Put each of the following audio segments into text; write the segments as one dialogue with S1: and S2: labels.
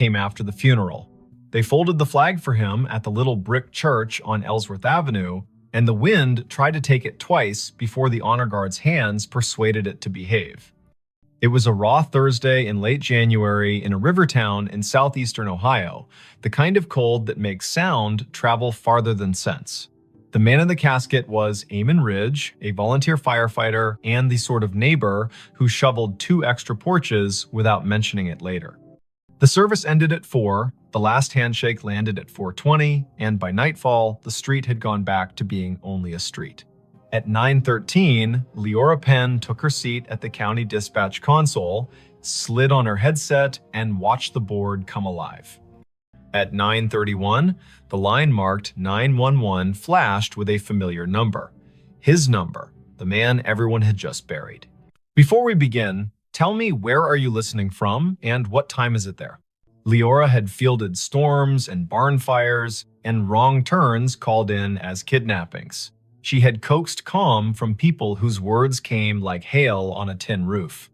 S1: came after the funeral. They folded the flag for him at the little brick church on Ellsworth Avenue, and the wind tried to take it twice before the honor guard's hands persuaded it to behave. It was a raw Thursday in late January in a river town in southeastern Ohio, the kind of cold that makes sound travel farther than sense. The man in the casket was Eamon Ridge, a volunteer firefighter and the sort of neighbor who shoveled 2 extra porches without mentioning it later. The service ended at 4, the last handshake landed at 4:20, and by nightfall, the street had gone back to being only a street. At 9:13, Leora Penn took her seat at the county dispatch console, slid on her headset, and watched the board come alive. At 9:31, the line marked 911 flashed with a familiar number. His number, the man everyone had just buried. Before we begin, tell me, where are you listening from and what time is it there? Leora had fielded storms and barn fires, and wrong turns called in as kidnappings. She had coaxed calm from people whose words came like hail on a tin roof.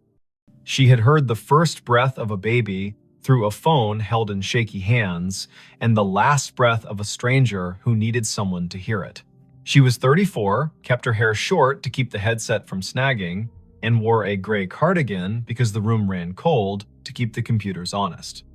S1: She had heard the first breath of a baby through a phone held in shaky hands, and the last breath of a stranger who needed someone to hear it. She was 34, kept her hair short to keep the headset from snagging, and wore a gray cardigan because the room ran cold to keep the computers honest.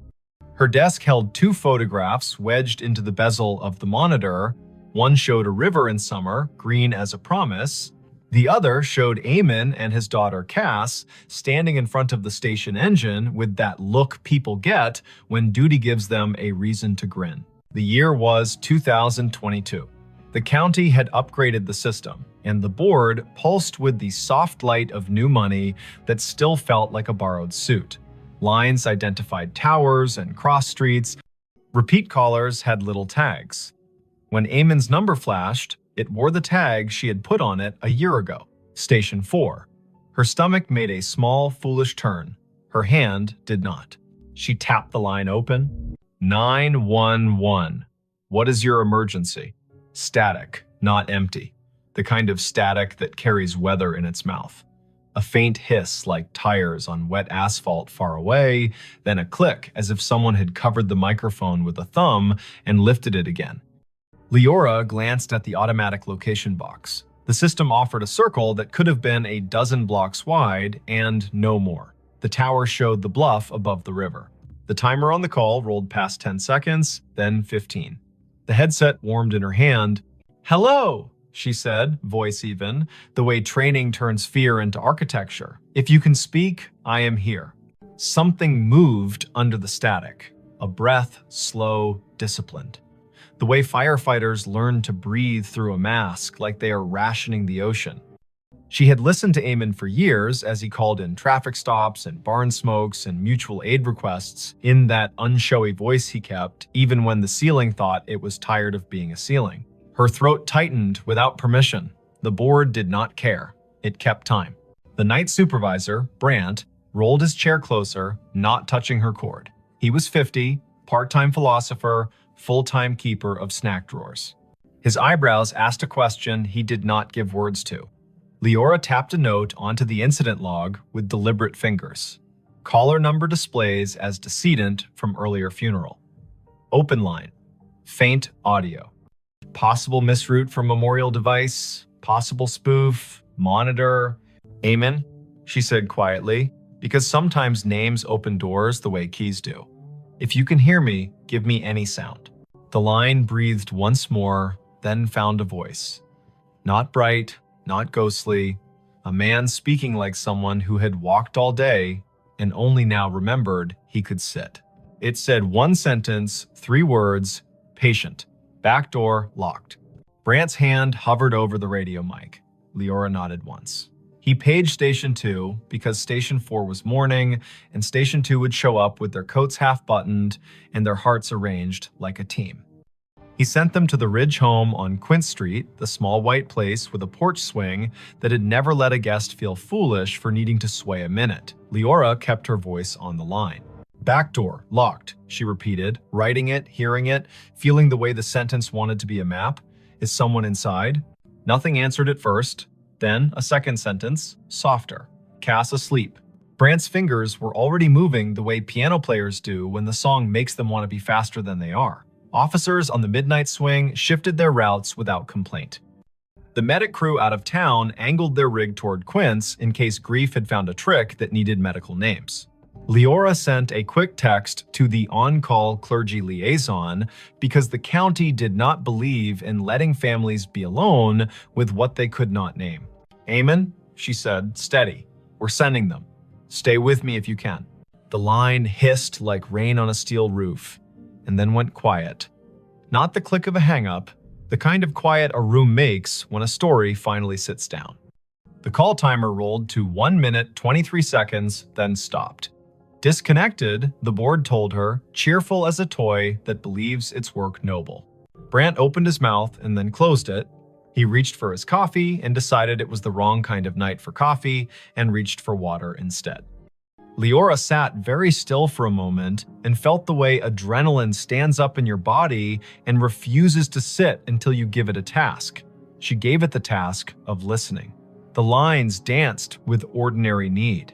S1: Her desk held 2 photographs wedged into the bezel of the monitor. One showed a river in summer, green as a promise. The other showed Eamon and his daughter Cass standing in front of the station engine with that look people get when duty gives them a reason to grin. The year was 2022. The county had upgraded the system, and the board pulsed with the soft light of new money that still felt like a borrowed suit. Lines identified towers and cross streets. Repeat callers had little tags. When Eamon's number flashed, it wore the tag she had put on it a year ago, Station 4. Her stomach made a small, foolish turn. Her hand did not. She tapped the line open. 911. What is your emergency? Static, not empty. The kind of static that carries weather in its mouth. A faint hiss like tires on wet asphalt far away, then a click as if someone had covered the microphone with a thumb and lifted it again. Leora glanced at the automatic location box. The system offered a circle that could have been a dozen blocks wide and no more. The tower showed the bluff above the river. The timer on the call rolled past 10 seconds, then 15. The headset warmed in her hand. "Hello," she said, voice even, the way training turns fear into architecture. "If you can speak, I am here." Something moved under the static. A breath, slow, disciplined. The way firefighters learn to breathe through a mask like they are rationing the ocean. She had listened to Eamon for years as he called in traffic stops and barn smokes and mutual aid requests in that unshowy voice he kept, even when the ceiling thought it was tired of being a ceiling. Her throat tightened without permission. The board did not care. It kept time. The night supervisor, Brandt, rolled his chair closer, not touching her cord. He was 50, part-time philosopher, full-time keeper of snack drawers. His eyebrows asked a question he did not give words to. Leora tapped a note onto the incident log with deliberate fingers. Caller number displays as decedent from earlier funeral. Open line. Faint audio. Possible misroute for memorial device. Possible spoof. Monitor. "Eamon," she said quietly, because sometimes names open doors the way keys do. "If you can hear me, give me any sound." The line breathed once more, then found a voice. Not bright, not ghostly, a man speaking like someone who had walked all day and only now remembered he could sit. It said one sentence, 3 words, patient, back door locked. Brandt's hand hovered over the radio mic. Leora nodded once. He paged Station 2 because Station 4 was morning, and Station 2 would show up with their coats half-buttoned and their hearts arranged like a team. He sent them to the Ridge home on Quint Street, the small white place with a porch swing that had never let a guest feel foolish for needing to sway a minute. Leora kept her voice on the line. "Back door, locked," she repeated, writing it, hearing it, feeling the way the sentence wanted to be a map. "Is someone inside?" Nothing answered at first. Then a second sentence, softer. "Cass asleep." Brant's fingers were already moving the way piano players do when the song makes them want to be faster than they are. Officers on the midnight swing shifted their routes without complaint. The medic crew out of town angled their rig toward Quince in case Grief had found a trick that needed medical names. Leora sent a quick text to the on-call clergy liaison because the county did not believe in letting families be alone with what they could not name. "Amen," she said, "steady. We're sending them. Stay with me if you can." The line hissed like rain on a steel roof, and then went quiet. Not the click of a hang-up, the kind of quiet a room makes when a story finally sits down. The call timer rolled to 1 minute 23 seconds, then stopped. Disconnected, the board told her, cheerful as a toy that believes its work noble. Brant opened his mouth and then closed it. He reached for his coffee and decided it was the wrong kind of night for coffee and reached for water instead. Leora sat very still for a moment and felt the way adrenaline stands up in your body and refuses to sit until you give it a task. She gave it the task of listening. The lines danced with ordinary need.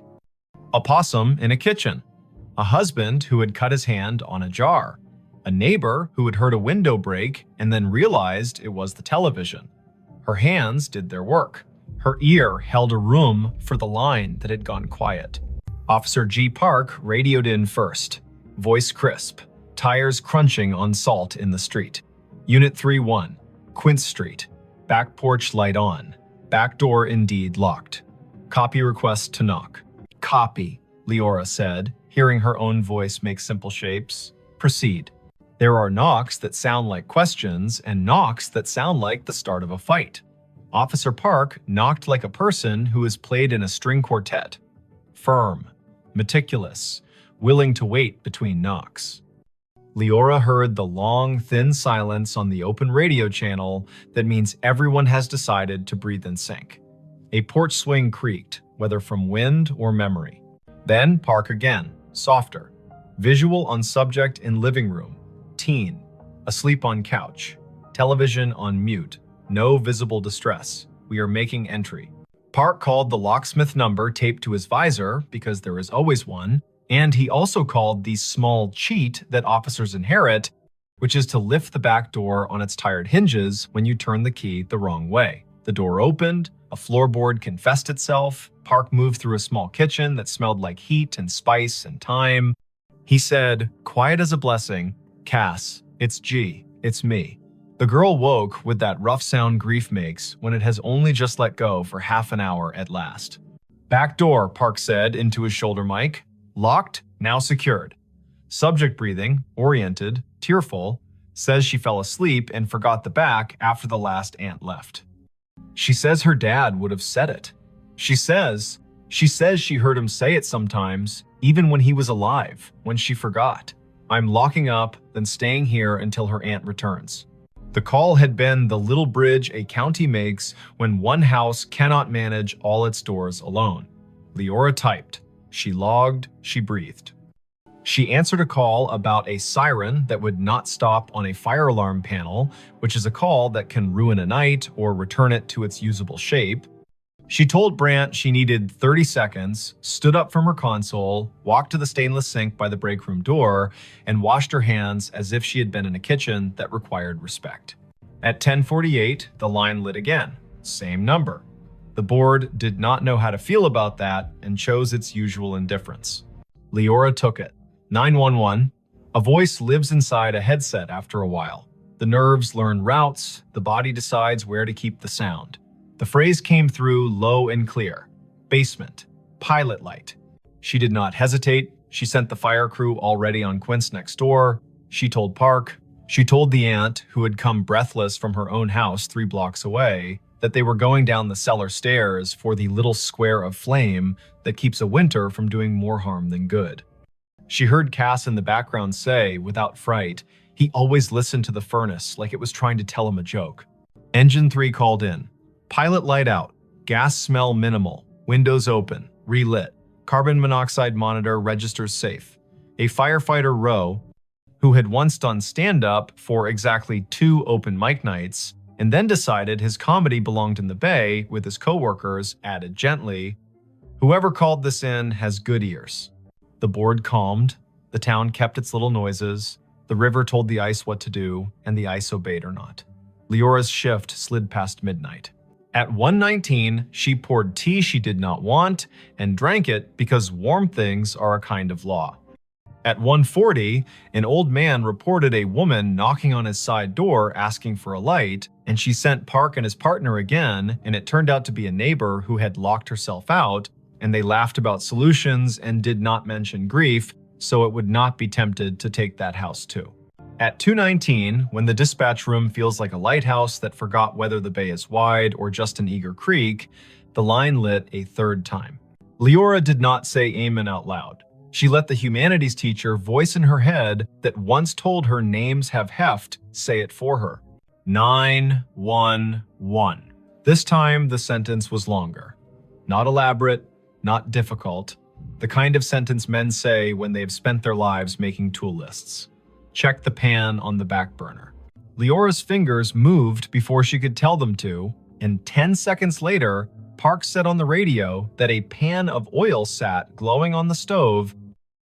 S1: A possum in a kitchen. A husband who had cut his hand on a jar. A neighbor who had heard a window break and then realized it was the television. Her hands did their work. Her ear held a room for the line that had gone quiet. Officer G. Park radioed in first. Voice crisp. Tires crunching on salt in the street. Unit 3-1. Quince Street. Back porch light on. Back door indeed locked. Copy request to knock. "Copy," Leora said, hearing her own voice make simple shapes. "Proceed." There are knocks that sound like questions and knocks that sound like the start of a fight. Officer Park knocked like a person who has played in a string quartet. Firm. Meticulous, willing to wait between knocks. Leora heard the long, thin silence on the open radio channel that means everyone has decided to breathe in sync. A porch swing creaked, whether from wind or memory. Then Park again, softer. Visual on subject in living room. Teen. Asleep on couch. Television on mute. No visible distress. We are making entry. Park called the locksmith number taped to his visor, because there is always one, and he also called the small cheat that officers inherit, which is to lift the back door on its tired hinges when you turn the key the wrong way. The door opened, a floorboard confessed itself, Park moved through a small kitchen that smelled like heat and spice and thyme. He said, quiet as a blessing, "Cass, it's G, it's me." The girl woke with that rough sound grief makes when it has only just let go for half an hour at last. "Back door," Park said into his shoulder mic. "Locked, now secured." Subject breathing, oriented, tearful, says she fell asleep and forgot the back after the last aunt left. She says her dad would have said it. She says she heard him say it sometimes, even when he was alive, when she forgot. "I'm locking up, then staying here until her aunt returns." The call had been the little bridge a county makes when one house cannot manage all its doors alone. Leora typed. She logged, she breathed. She answered a call about a siren that would not stop on a fire alarm panel, which is a call that can ruin a night or return it to its usable shape. She told Brant she needed 30 seconds, stood up from her console, walked to the stainless sink by the break room door, and washed her hands as if she had been in a kitchen that required respect. At 10:48, the line lit again. Same number. The board did not know how to feel about that and chose its usual indifference. Leora took it. 911. A voice lives inside a headset after a while. The nerves learn routes, the body decides where to keep the sound. The phrase came through low and clear. Basement. Pilot light. She did not hesitate. She sent the fire crew already on Quince next door. She told Park. She told the aunt, who had come breathless from her own house 3 blocks away, that they were going down the cellar stairs for the little square of flame that keeps a winter from doing more harm than good. She heard Cass in the background say, without fright, he always listened to the furnace like it was trying to tell him a joke. Engine 3 called in. Pilot light out. Gas smell minimal. Windows open. Relit. Carbon monoxide monitor registers safe. A firefighter Rowe, who had once done stand-up for exactly 2 open mic nights, and then decided his comedy belonged in the bay with his coworkers, added gently, Whoever called this in has good ears. The board calmed, the town kept its little noises, the river told the ice what to do, and the ice obeyed or not. Leora's shift slid past midnight. At 1:19, she poured tea she did not want and drank it because warm things are a kind of law. At 1:40, an old man reported a woman knocking on his side door asking for a light, and she sent Park and his partner again, and it turned out to be a neighbor who had locked herself out, and they laughed about solutions and did not mention grief, so it would not be tempted to take that house too. At 2:19, when the dispatch room feels like a lighthouse that forgot whether the bay is wide or just an eager creek, the line lit a third time. Leora did not say amen out loud. She let the humanities teacher voice in her head that once told her names have heft say it for her. 911. This time the sentence was longer. Not elaborate, not difficult. The kind of sentence men say when they've spent their lives making tool lists. Check the pan on the back burner. Leora's fingers moved before she could tell them to, and 10 seconds later, Park said on the radio that a pan of oil sat glowing on the stove,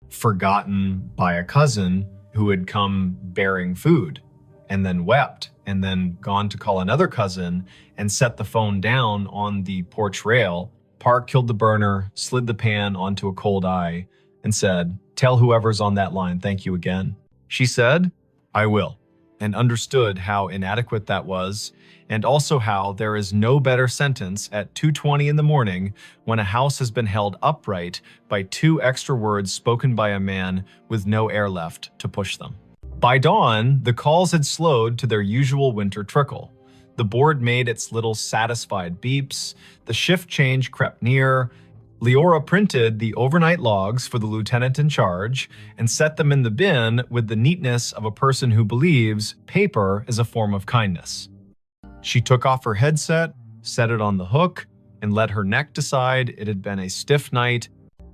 S1: forgotten by a cousin who had come bearing food, and then wept, and then gone to call another cousin and set the phone down on the porch rail. Park killed the burner, slid the pan onto a cold eye, and said, "Tell whoever's on that line thank you again." She said, "I will," and understood how inadequate that was, and also how there is no better sentence at 2:20 in the morning when a house has been held upright by 2 extra words spoken by a man with no air left to push them. By dawn, the calls had slowed to their usual winter trickle. The board made its little satisfied beeps, the shift change crept near. Leora printed the overnight logs for the lieutenant in charge and set them in the bin with the neatness of a person who believes paper is a form of kindness. She took off her headset, set it on the hook, and let her neck decide it had been a stiff night.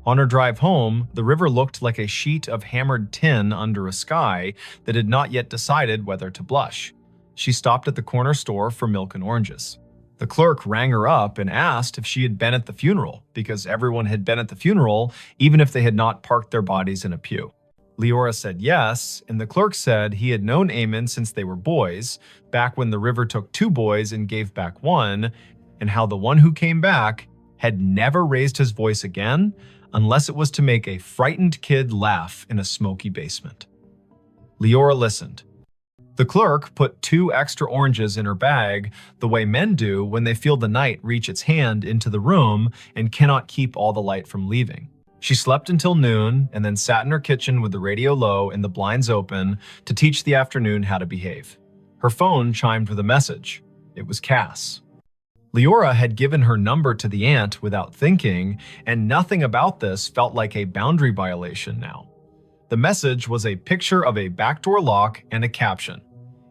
S1: On her drive home, the river looked like a sheet of hammered tin under a sky that had not yet decided whether to blush. She stopped at the corner store for milk and oranges. The clerk rang her up and asked if she had been at the funeral, because everyone had been at the funeral, even if they had not parked their bodies in a pew. Leora said yes, and the clerk said he had known Eamon since they were boys, back when the river took 2 boys and gave back 1, and how the one who came back had never raised his voice again, unless it was to make a frightened kid laugh in a smoky basement. Leora listened. The clerk put 2 extra oranges in her bag, the way men do when they feel the night reach its hand into the room and cannot keep all the light from leaving. She slept until noon and then sat in her kitchen with the radio low and the blinds open to teach the afternoon how to behave. Her phone chimed with a message. It was Cass. Leora had given her number to the aunt without thinking, and nothing about this felt like a boundary violation now. The message was a picture of a backdoor lock and a caption.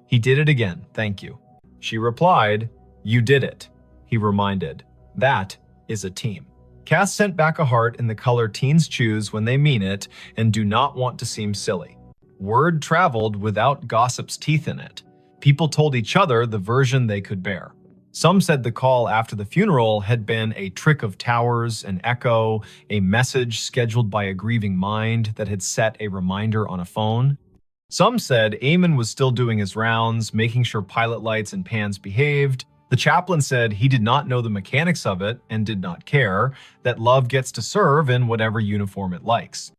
S1: "He did it again, thank you." She replied, "You did it." He reminded, "That is a team." Cass sent back a heart in the color teens choose when they mean it and do not want to seem silly. Word traveled without gossip's teeth in it. People told each other the version they could bear. Some said the call after the funeral had been a trick of towers, an echo, a message scheduled by a grieving mind that had set a reminder on a phone. Some said Eamon was still doing his rounds, making sure pilot lights and pans behaved. The chaplain said he did not know the mechanics of it and did not care, that love gets to serve in whatever uniform it likes.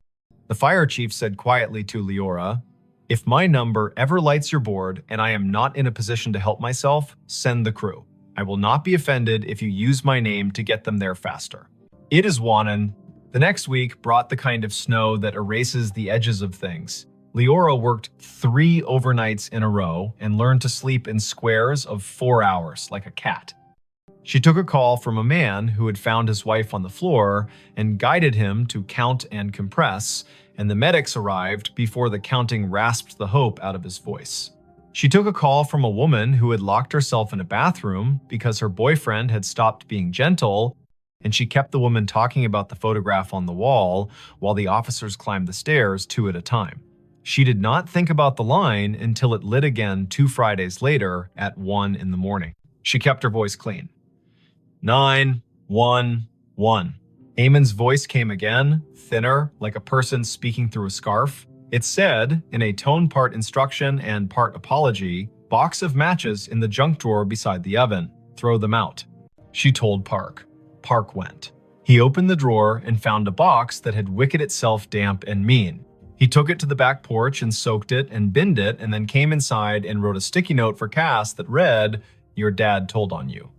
S1: The fire chief said quietly to Leora, "If my number ever lights your board and I am not in a position to help myself, send the crew. I will not be offended if you use my name to get them there faster." It is Wannon. The next week brought the kind of snow that erases the edges of things. Leora worked 3 overnights in a row and learned to sleep in squares of 4 hours like a cat. She took a call from a man who had found his wife on the floor and guided him to count and compress, and the medics arrived before the counting rasped the hope out of his voice. She took a call from a woman who had locked herself in a bathroom because her boyfriend had stopped being gentle, and she kept the woman talking about the photograph on the wall while the officers climbed the stairs 2 at a time. She did not think about the line until it lit again 2 Fridays later at 1 in the morning. She kept her voice clean. 911. Eamon's voice came again, thinner, like a person speaking through a scarf. It said, in a tone part instruction and part apology, "Box of matches in the junk drawer beside the oven. Throw them out." She told Park. Park went. He opened the drawer and found a box that had wicked itself damp and mean. He took it to the back porch and soaked it and binned it, and then came inside and wrote a sticky note for Cass that read, "Your dad told on you."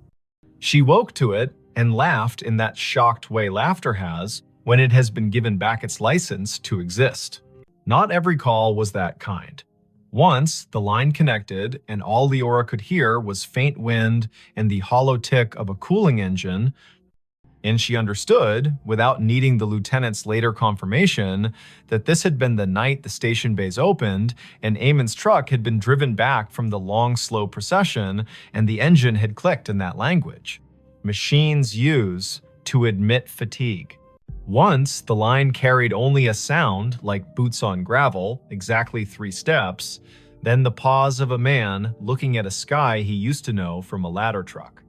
S1: She woke to it and laughed in that shocked way laughter has when it has been given back its license to exist. Not every call was that kind. Once, the line connected, and all Leora could hear was faint wind and the hollow tick of a cooling engine, and she understood, without needing the lieutenant's later confirmation, that this had been the night the station bays opened, and Eamon's truck had been driven back from the long, slow procession, and the engine had clicked in that language. Machines use to admit fatigue. Once, the line carried only a sound, like boots on gravel, exactly 3 steps, then the pause of a man looking at a sky he used to know from a ladder truck.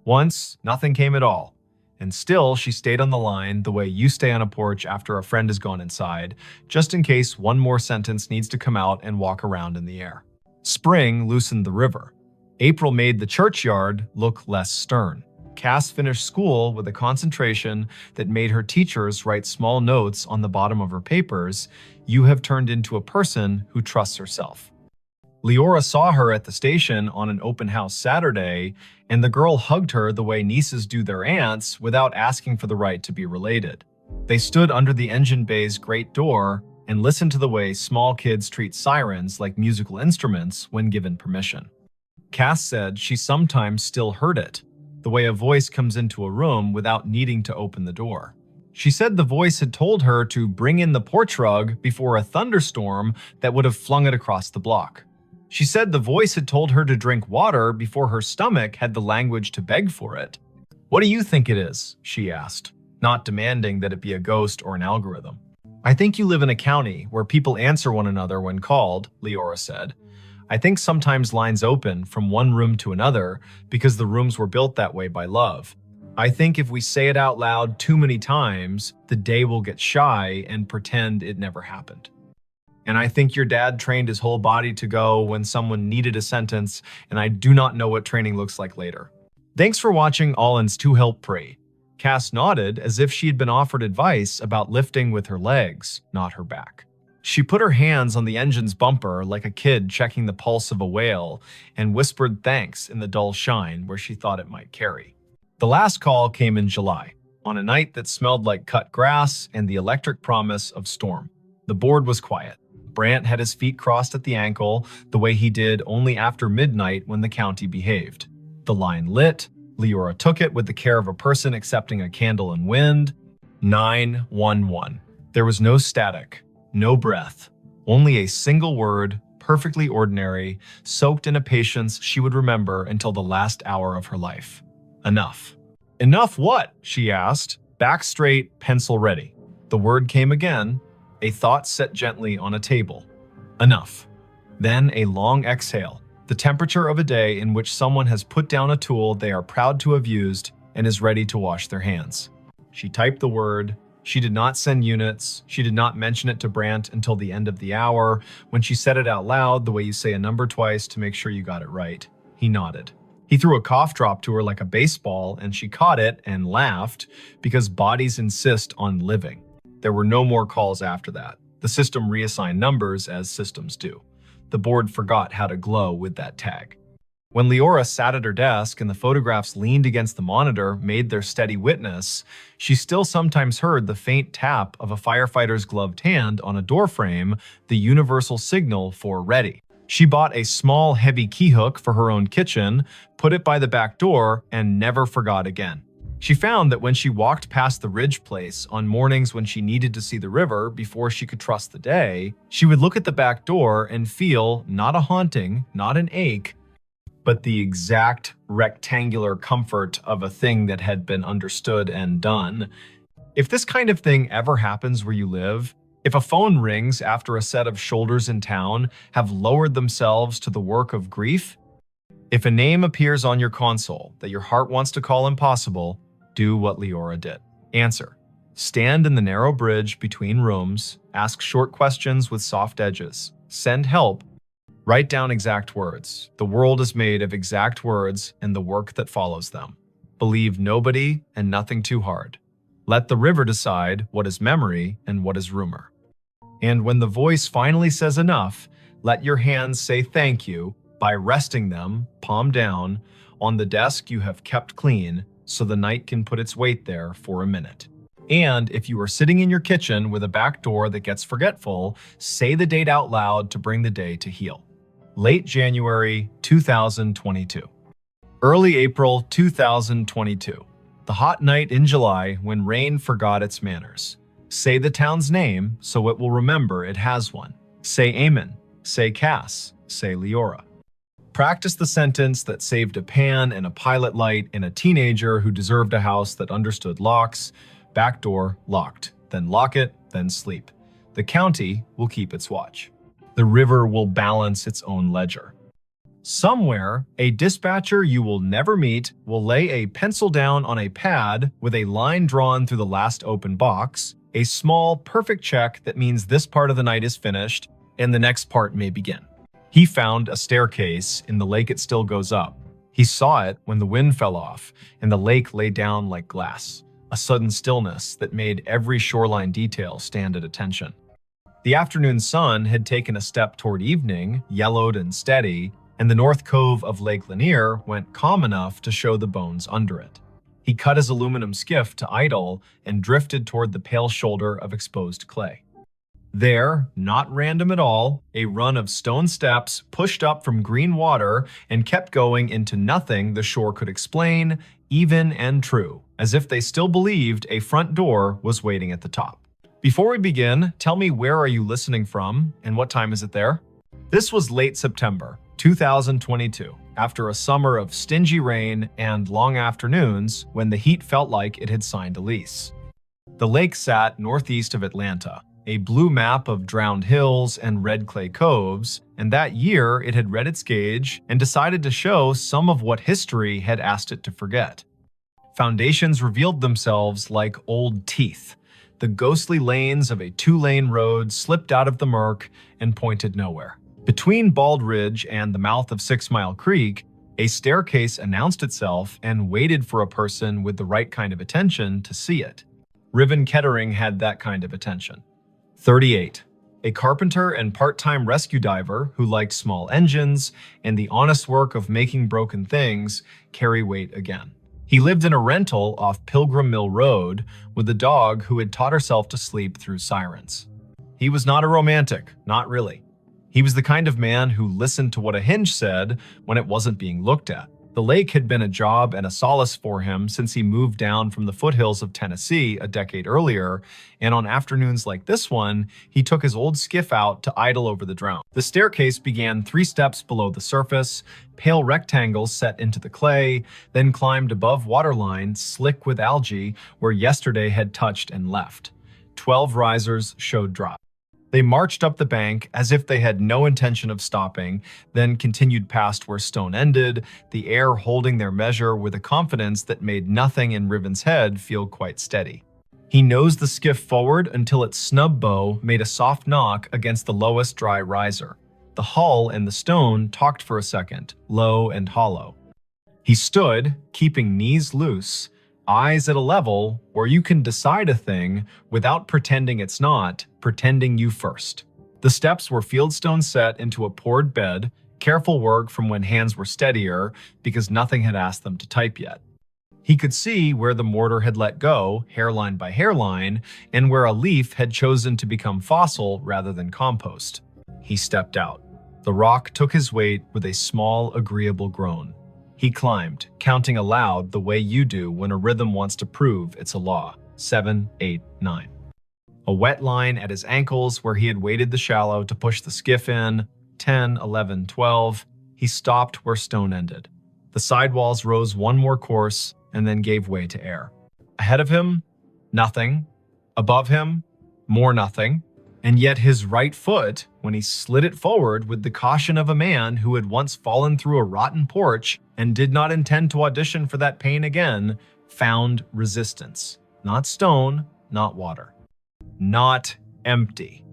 S1: Once, nothing came at all. And still, she stayed on the line the way you stay on a porch after a friend has gone inside, just in case one more sentence needs to come out and walk around in the air. Spring loosened the river. April made the churchyard look less stern. Cass finished school with a concentration that made her teachers write small notes on the bottom of her papers. "You have turned into a person who trusts herself." Leora saw her at the station on an open house Saturday, and the girl hugged her the way nieces do their aunts without asking for the right to be related. They stood under the engine bay's great door and listened to the way small kids treat sirens like musical instruments when given permission. Cass said she sometimes still heard it, the way a voice comes into a room without needing to open the door. She said the voice had told her to bring in the porch rug before a thunderstorm that would have flung it across the block. She said the voice had told her to drink water before her stomach had the language to beg for it. "What do you think it is?" she asked, not demanding that it be a ghost or an algorithm. "I think you live in a county where people answer one another when called," Leora said. "I think sometimes lines open from one room to another because the rooms were built that way by love. I think if we say it out loud too many times, the day will get shy and pretend it never happened. And I think your dad trained his whole body to go when someone needed a sentence, and I do not know what training looks like later." Thanks for watching Allen's To Help Pray. Cass nodded as if she had been offered advice about lifting with her legs, not her back. She put her hands on the engine's bumper like a kid checking the pulse of a whale and whispered thanks in the dull shine where she thought it might carry. The last call came in July, on a night that smelled like cut grass and the electric promise of storm. The board was quiet. Brant had his feet crossed at the ankle, the way he did only after midnight when the county behaved. The line lit. Leora took it with the care of a person accepting a candle in wind. 911. There was no static, no breath, only a single word, perfectly ordinary, soaked in a patience she would remember until the last hour of her life. Enough. "Enough what?" she asked. Back straight, pencil ready. The word came again. A thought set gently on a table. Enough. Then a long exhale, the temperature of a day in which someone has put down a tool they are proud to have used and is ready to wash their hands. She typed the word. She did not send units. She did not mention it to Brant until the end of the hour, when she said it out loud the way you say a number twice to make sure you got it right. He nodded. He threw a cough drop to her like a baseball, and she caught it and laughed because bodies insist on living. There were no more calls after that. The system reassigned numbers as systems do. The board forgot how to glow with that tag. When Leora sat at her desk and the photographs leaned against the monitor made their steady witness, she still sometimes heard the faint tap of a firefighter's gloved hand on a doorframe, the universal signal for ready. She bought a small, heavy key hook for her own kitchen, put it by the back door, and never forgot again. She found that when she walked past the Ridge place on mornings when she needed to see the river before she could trust the day, she would look at the back door and feel not a haunting, not an ache, but the exact rectangular comfort of a thing that had been understood and done. If this kind of thing ever happens where you live, if a phone rings after a set of shoulders in town have lowered themselves to the work of grief, if a name appears on your console that your heart wants to call impossible, do what Leora did. Answer. Stand in the narrow bridge between rooms, ask short questions with soft edges, send help, write down exact words. The world is made of exact words and the work that follows them. Believe nobody and nothing too hard. Let the river decide what is memory and what is rumor. And when the voice finally says enough, let your hands say thank you by resting them, palm down, on the desk you have kept clean so the night can put its weight there for a minute. And if you are sitting in your kitchen with a back door that gets forgetful, say the date out loud to bring the day to heal. Late January 2022. Early April 2022. The hot night in July when rain forgot its manners. Say the town's name so it will remember it has one. Say Amen. Say Cass. Say Leora. Practice the sentence that saved a pan and a pilot light in a teenager who deserved a house that understood locks. Back door locked. Then lock it, then sleep. The county will keep its watch. The river will balance its own ledger. Somewhere, a dispatcher you will never meet will lay a pencil down on a pad with a line drawn through the last open box, a small, perfect check that means this part of the night is finished and the next part may begin. He found a staircase in the lake it still goes up. He saw it when the wind fell off and the lake lay down like glass, a sudden stillness that made every shoreline detail stand at attention. The afternoon sun had taken a step toward evening, yellowed and steady, and the north cove of Lake Lanier went calm enough to show the bones under it. He cut his aluminum skiff to idle and drifted toward the pale shoulder of exposed clay. There, not random at all, a run of stone steps pushed up from green water and kept going into nothing the shore could explain, even and true, as if they still believed a front door was waiting at the top. Before we begin, tell me where are you listening from and what time is it there? This was late September 2022, after a summer of stingy rain and long afternoons when the heat felt like it had signed a lease. The lake sat northeast of Atlanta, a blue map of drowned hills and red clay coves, and that year it had read its gauge and decided to show some of what history had asked it to forget. Foundations revealed themselves like old teeth. The ghostly lanes of a two-lane road slipped out of the murk and pointed nowhere. Between Bald Ridge and the mouth of 6 Mile Creek, a staircase announced itself and waited for a person with the right kind of attention to see it. Riven Kettering had that kind of attention. 38. A carpenter and part-time rescue diver who liked small engines and the honest work of making broken things carry weight again. He lived in a rental off Pilgrim Mill Road with a dog who had taught herself to sleep through sirens. He was not a romantic, not really. He was the kind of man who listened to what a hinge said when it wasn't being looked at. The lake had been a job and a solace for him since he moved down from the foothills of Tennessee a decade earlier, and on afternoons like this one, he took his old skiff out to idle over the drown. The staircase began 3 steps below the surface, pale rectangles set into the clay, then climbed above waterline, slick with algae, where yesterday had touched and left. 12 risers showed drop. They marched up the bank as if they had no intention of stopping, then continued past where stone ended, the air holding their measure with a confidence that made nothing in Riven's head feel quite steady. He nosed the skiff forward until its snub bow made a soft knock against the lowest dry riser. The hull and the stone talked for a second, low and hollow. He stood, keeping knees loose, eyes at a level where you can decide a thing without pretending it's not, pretending you first. The steps were fieldstone set into a poured bed, careful work from when hands were steadier because nothing had asked them to type yet. He could see where the mortar had let go, hairline by hairline, and where a leaf had chosen to become fossil rather than compost. He stepped out. The rock took his weight with a small, agreeable groan. He climbed, counting aloud the way you do when a rhythm wants to prove it's a law. 7, 8, 9. A wet line at his ankles where he had waded the shallow to push the skiff in. 10, 11, 12. He stopped where stone ended. The sidewalls rose one more course and then gave way to air. Ahead of him, nothing. Above him, more nothing. And yet his right foot, when he slid it forward with the caution of a man who had once fallen through a rotten porch and did not intend to audition for that pain again, found resistance. Not stone, not water. Not empty.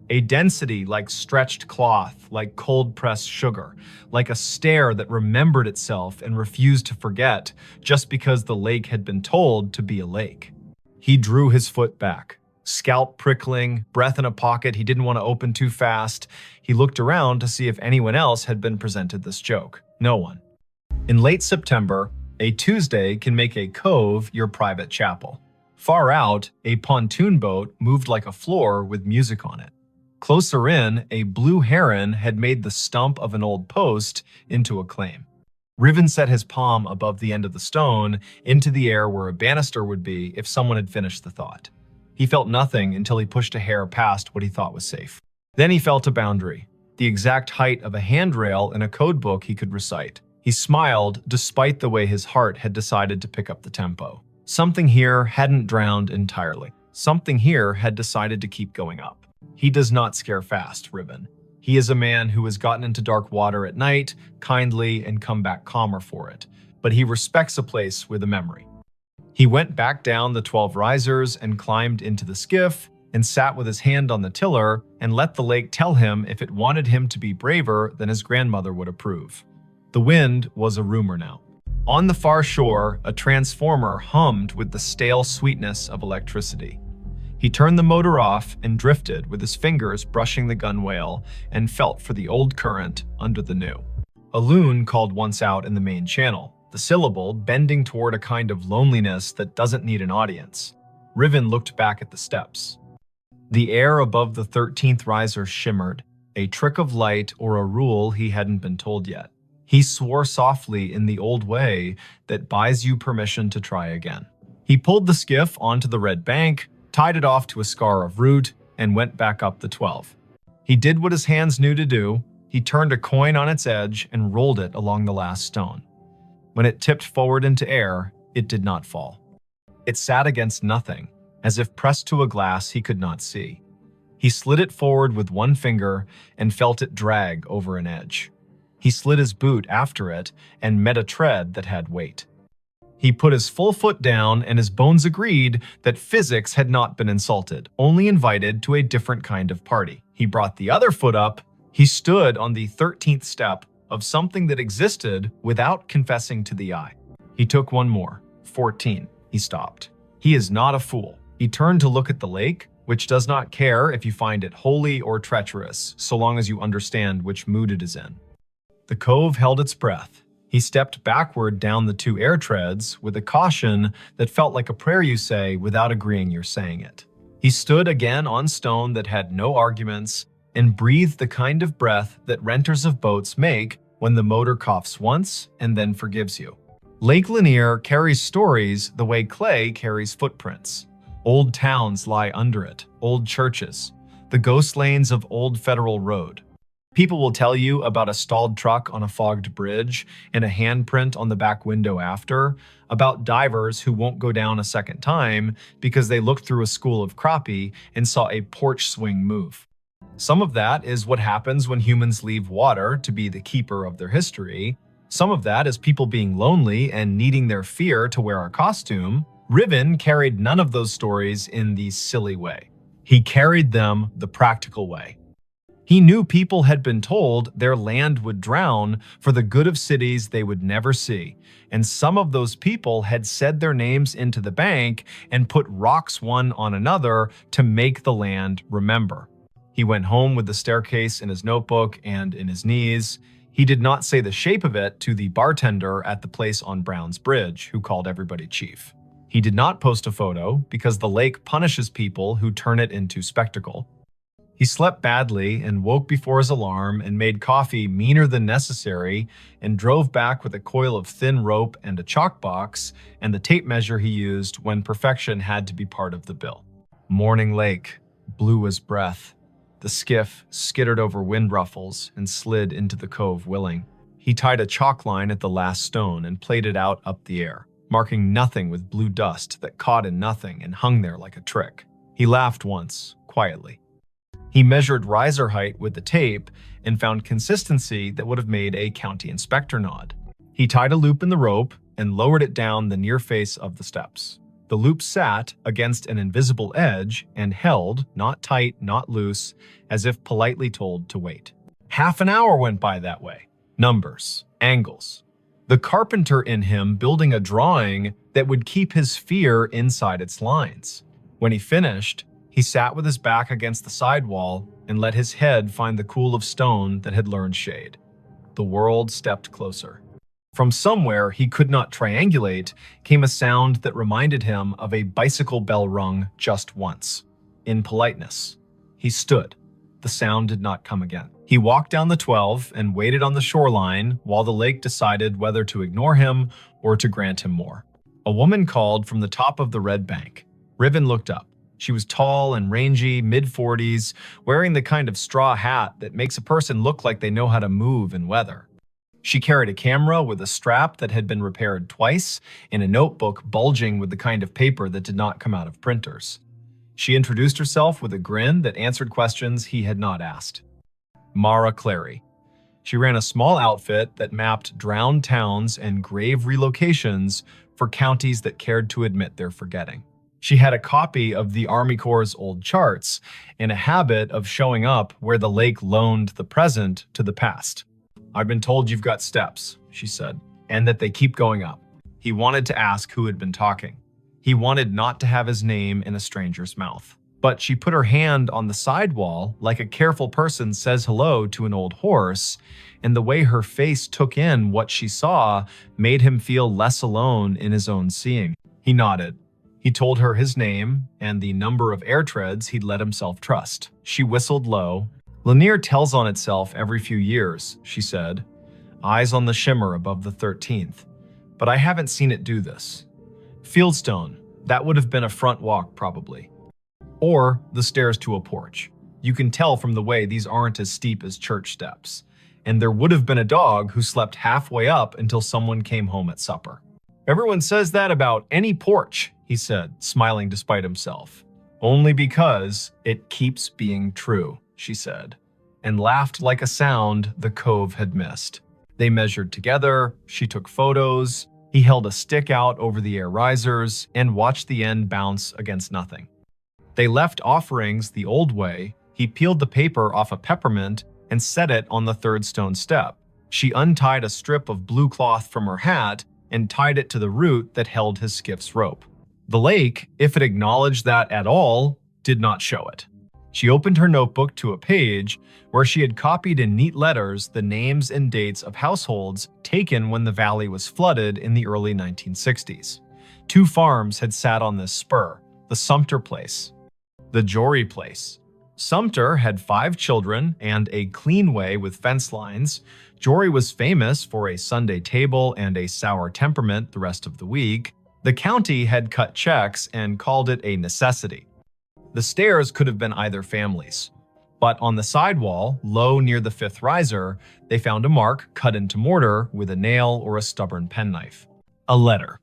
S1: A density like stretched cloth, like cold-pressed sugar, like a stare that remembered itself and refused to forget just because the lake had been told to be a lake. He drew his foot back, scalp prickling, breath in a pocket he didn't want to open too fast. He looked around to see if anyone else had been presented this joke. No one. In late September, a Tuesday can make a cove your private chapel. Far out, a pontoon boat moved like a floor with music on it. Closer in, a blue heron had made the stump of an old post into a claim. Riven set his palm above the end of the stone into the air where a banister would be if someone had finished the thought. He felt nothing until he pushed a hair past what he thought was safe. Then he felt a boundary, the exact height of a handrail in a code book he could recite. He smiled despite the way his heart had decided to pick up the tempo. Something here hadn't drowned entirely. Something here had decided to keep going up. He does not scare fast, Riven. He is a man who has gotten into dark water at night, kindly, and come back calmer for it. But he respects a place with a memory. He went back down the 12 risers and climbed into the skiff and sat with his hand on the tiller and let the lake tell him if it wanted him to be braver than his grandmother would approve. The wind was a rumor now. On the far shore, a transformer hummed with the stale sweetness of electricity. He turned the motor off and drifted with his fingers brushing the gunwale and felt for the old current under the new. A loon called once out in the main channel, the syllable bending toward a kind of loneliness that doesn't need an audience. Riven looked back at the steps. The air above the 13th riser shimmered, a trick of light or a rule he hadn't been told yet. He swore softly in the old way that buys you permission to try again. He pulled the skiff onto the red bank, tied it off to a scar of root, and went back up the 12. He did what his hands knew to do. He turned a coin on its edge and rolled it along the last stone. When it tipped forward into air, it did not fall. It sat against nothing, as if pressed to a glass he could not see. He slid it forward with one finger and felt it drag over an edge. He slid his boot after it and met a tread that had weight. He put his full foot down and his bones agreed that physics had not been insulted, only invited to a different kind of party. He brought the other foot up. He stood on the 13th step of something that existed without confessing to the eye. He took one more. 14. He stopped. He is not a fool. He turned to look at the lake, which does not care if you find it holy or treacherous, so long as you understand which mood it is in. The cove held its breath. He stepped backward down the 2 air treads with a caution that felt like a prayer you say without agreeing you're saying it. He stood again on stone that had no arguments and breathed the kind of breath that renters of boats make when the motor coughs once and then forgives you. Lake Lanier carries stories the way clay carries footprints. Old towns lie under it, old churches, the ghost lanes of Old Federal Road. People will tell you about a stalled truck on a fogged bridge and a handprint on the back window after, about divers who won't go down a second time because they looked through a school of crappie and saw a porch swing move. Some of that is what happens when humans leave water to be the keeper of their history. Some of that is people being lonely and needing their fear to wear a costume. Riven carried none of those stories in the silly way. He carried them the practical way. He knew people had been told their land would drown for the good of cities they would never see, and some of those people had said their names into the bank and put rocks one on another to make the land remember. He went home with the staircase in his notebook and in his knees. He did not say the shape of it to the bartender at the place on Brown's Bridge, who called everybody chief. He did not post a photo because the lake punishes people who turn it into spectacle. He slept badly and woke before his alarm and made coffee meaner than necessary and drove back with a coil of thin rope and a chalk box and the tape measure he used when perfection had to be part of the bill. Morning lake, blue as breath. The skiff skittered over wind ruffles and slid into the cove willing. He tied a chalk line at the last stone and played it out up the air, marking nothing with blue dust that caught in nothing and hung there like a trick. He laughed once, quietly. He measured riser height with the tape and found consistency that would have made a county inspector nod. He tied a loop in the rope and lowered it down the near face of the steps. The loop sat against an invisible edge and held, not tight, not loose, as if politely told to wait. Half an hour went by that way. Numbers, angles. The carpenter in him building a drawing that would keep his fear inside its lines. When he finished, he sat with his back against the sidewall and let his head find the cool of stone that had learned shade. The world stepped closer. From somewhere he could not triangulate came a sound that reminded him of a bicycle bell rung just once. In politeness, he stood. The sound did not come again. He walked down the 12 and waited on the shoreline while the lake decided whether to ignore him or to grant him more. A woman called from the top of the red bank. Riven looked up. She was tall and rangy, mid-40s, wearing the kind of straw hat that makes a person look like they know how to move in weather. She carried a camera with a strap that had been repaired twice and a notebook bulging with the kind of paper that did not come out of printers. She introduced herself with a grin that answered questions he had not asked. Mara Clary. She ran a small outfit that mapped drowned towns and grave relocations for counties that cared to admit their forgetting. She had a copy of the Army Corps' old charts and a habit of showing up where the lake loaned the present to the past. "I've been told you've got steps," she said, "and that they keep going up." He wanted to ask who had been talking. He wanted not to have his name in a stranger's mouth. But she put her hand on the sidewall like a careful person says hello to an old horse, and the way her face took in what she saw made him feel less alone in his own seeing. He nodded. He told her his name and the number of air treads he'd let himself trust. She whistled low. "Lanier tells on itself every few years," she said, eyes on the shimmer above the 13th. "But I haven't seen it do this. Fieldstone, that would have been a front walk probably. Or the stairs to a porch. You can tell from the way these aren't as steep as church steps. And there would have been a dog who slept halfway up until someone came home at supper." "Everyone says that about any porch," he said, smiling despite himself. "Only because it keeps being true," she said, and laughed like a sound the cove had missed. They measured together, she took photos, he held a stick out over the air risers and watched the end bounce against nothing. They left offerings the old way. He peeled the paper off a peppermint and set it on the third stone step. She untied a strip of blue cloth from her hat and tied it to the root that held his skiff's rope. The lake, if it acknowledged that at all, did not show it. She opened her notebook to a page where she had copied in neat letters the names and dates of households taken when the valley was flooded in the early 1960s. 2 farms had sat on this spur, the Sumter place, the Jory place. Sumter had 5 children and a clean way with fence lines. Jory was famous for a Sunday table and a sour temperament the rest of the week. The county had cut checks and called it a necessity. The stairs could have been either family's. But on the sidewall, low near the 5th riser, they found a mark cut into mortar with a nail or a stubborn penknife. A letter.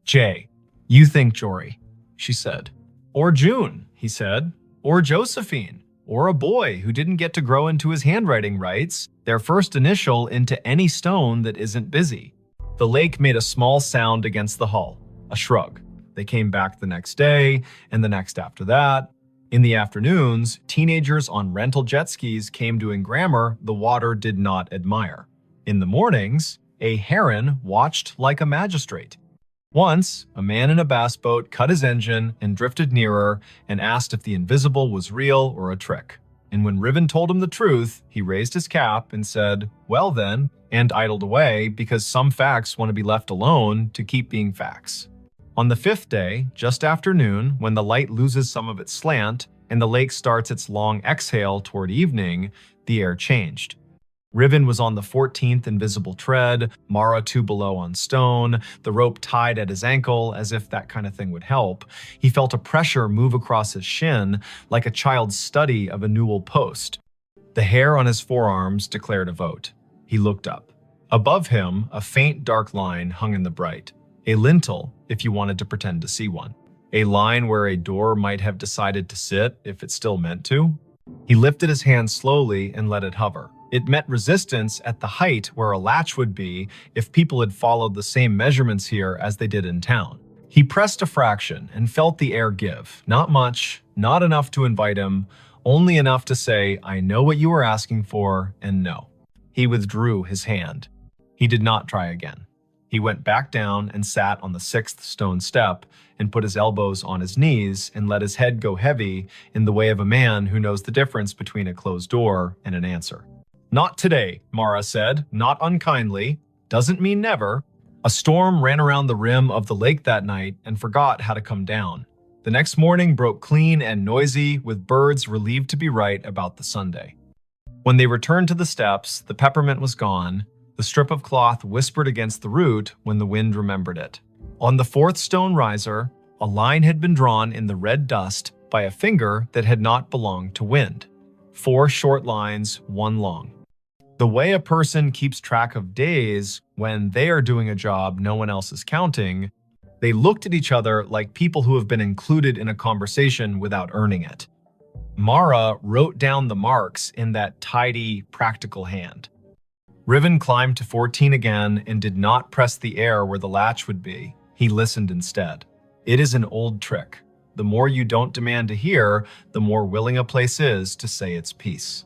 S1: "Jay, you think Jory," she said. "Or June," he said. "Or Josephine. Or a boy who didn't get to grow into his handwriting rights, their first initial into any stone that isn't busy." The lake made a small sound against the hull, a shrug. They came back the next day, and the next after that. In the afternoons, teenagers on rental jet skis came doing grammar the water did not admire. In the mornings, a heron watched like a magistrate. Once, a man in a bass boat cut his engine and drifted nearer and asked if the invisible was real or a trick. And when Riven told him the truth, he raised his cap and said, "Well then," and idled away because some facts want to be left alone to keep being facts. On the 5th day, just after noon, when the light loses some of its slant and the lake starts its long exhale toward evening, the air changed. Riven was on the 14th invisible tread, Mara 2 below on stone, the rope tied at his ankle as if that kind of thing would help. He felt a pressure move across his shin like a child's study of a newel post. The hair on his forearms declared a vote. He looked up. Above him, a faint dark line hung in the bright. A lintel, if you wanted to pretend to see one. A line where a door might have decided to sit if it still meant to. He lifted his hand slowly and let it hover. It met resistance at the height where a latch would be if people had followed the same measurements here as they did in town. He pressed a fraction and felt the air give. Not much, not enough to invite him, only enough to say, "I know what you were asking for," and no. He withdrew his hand. He did not try again. He went back down and sat on the 6th stone step and put his elbows on his knees and let his head go heavy in the way of a man who knows the difference between a closed door and an answer. "Not today," Mara said, not unkindly. "Doesn't mean never." A storm ran around the rim of the lake that night and forgot how to come down. The next morning broke clean and noisy, with birds relieved to be right about the Sunday. When they returned to the steps, the peppermint was gone. The strip of cloth whispered against the root when the wind remembered it. On the 4th stone riser, a line had been drawn in the red dust by a finger that had not belonged to wind. 4 short lines, 1 long. The way a person keeps track of days when they are doing a job no one else is counting, they looked at each other like people who have been included in a conversation without earning it. Mara wrote down the marks in that tidy, practical hand. Riven climbed to 14 again and did not press the air where the latch would be. He listened instead. It is an old trick. The more you don't demand to hear, the more willing a place is to say its piece.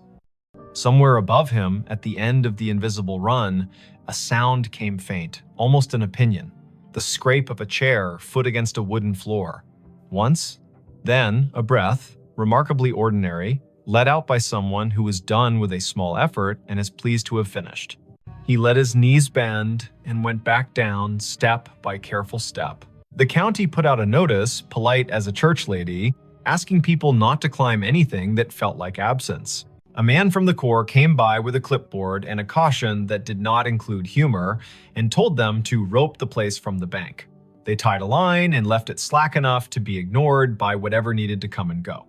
S1: Somewhere above him, at the end of the invisible run, a sound came faint, almost an opinion. The scrape of a chair, foot against a wooden floor. Once, then a breath, remarkably ordinary, let out by someone who was done with a small effort and is pleased to have finished. He let his knees bend and went back down step by careful step. The county put out a notice, polite as a church lady, asking people not to climb anything that felt like absence. A man from the Corps came by with a clipboard and a caution that did not include humor and told them to rope the place from the bank. They tied a line and left it slack enough to be ignored by whatever needed to come and go.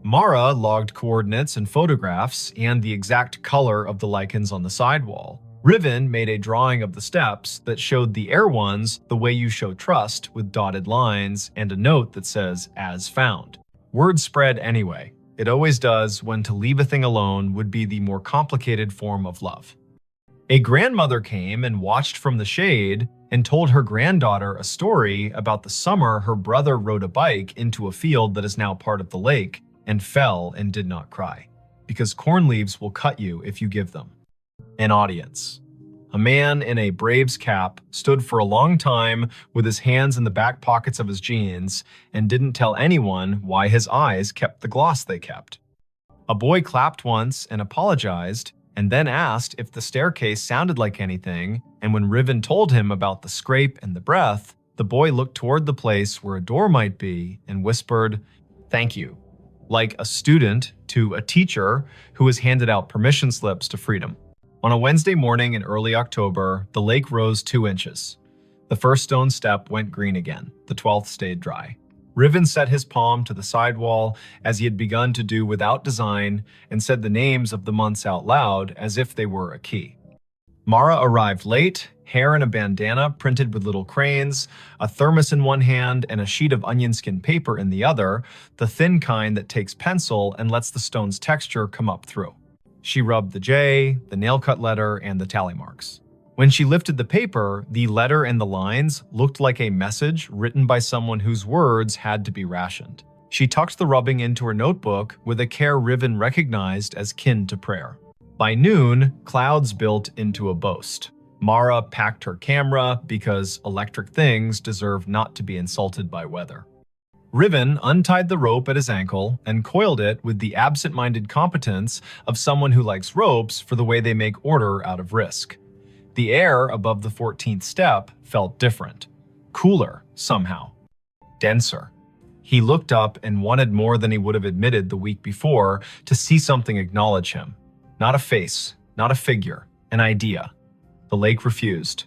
S1: Mara logged coordinates and photographs and the exact color of the lichens on the sidewall. Riven made a drawing of the steps that showed the air ones the way you show trust, with dotted lines and a note that says, "As found." Word spread anyway. It always does when to leave a thing alone would be the more complicated form of love. A grandmother came and watched from the shade and told her granddaughter a story about the summer her brother rode a bike into a field that is now part of the lake and fell and did not cry, because corn leaves will cut you if you give them. An audience. A man in a Braves cap stood for a long time with his hands in the back pockets of his jeans and didn't tell anyone why his eyes kept the gloss they kept. A boy clapped once and apologized, and then asked if the staircase sounded like anything, and when Riven told him about the scrape and the breath, the boy looked toward the place where a door might be and whispered, "Thank you," like a student to a teacher who has handed out permission slips to freedom. On a Wednesday morning in early October, the lake rose 2 inches. The first stone step went green again. The 12th stayed dry. Riven set his palm to the sidewall as he had begun to do without design and said the names of the months out loud as if they were a key. Mara arrived late, hair in a bandana printed with little cranes, a thermos in one hand and a sheet of onion skin paper in the other, the thin kind that takes pencil and lets the stone's texture come up through. She rubbed the J, the nail-cut letter, and the tally marks. When she lifted the paper, the letter and the lines looked like a message written by someone whose words had to be rationed. She tucked the rubbing into her notebook with a care Riven recognized as kin to prayer. By noon, clouds built into a boast. Mara packed her camera because electric things deserve not to be insulted by weather. Riven untied the rope at his ankle and coiled it with the absent-minded competence of someone who likes ropes for the way they make order out of risk. The air above the 14th step felt different. Cooler, somehow. Denser. He looked up and wanted more than he would have admitted the week before to see something acknowledge him. Not a face, not a figure, an idea. The lake refused.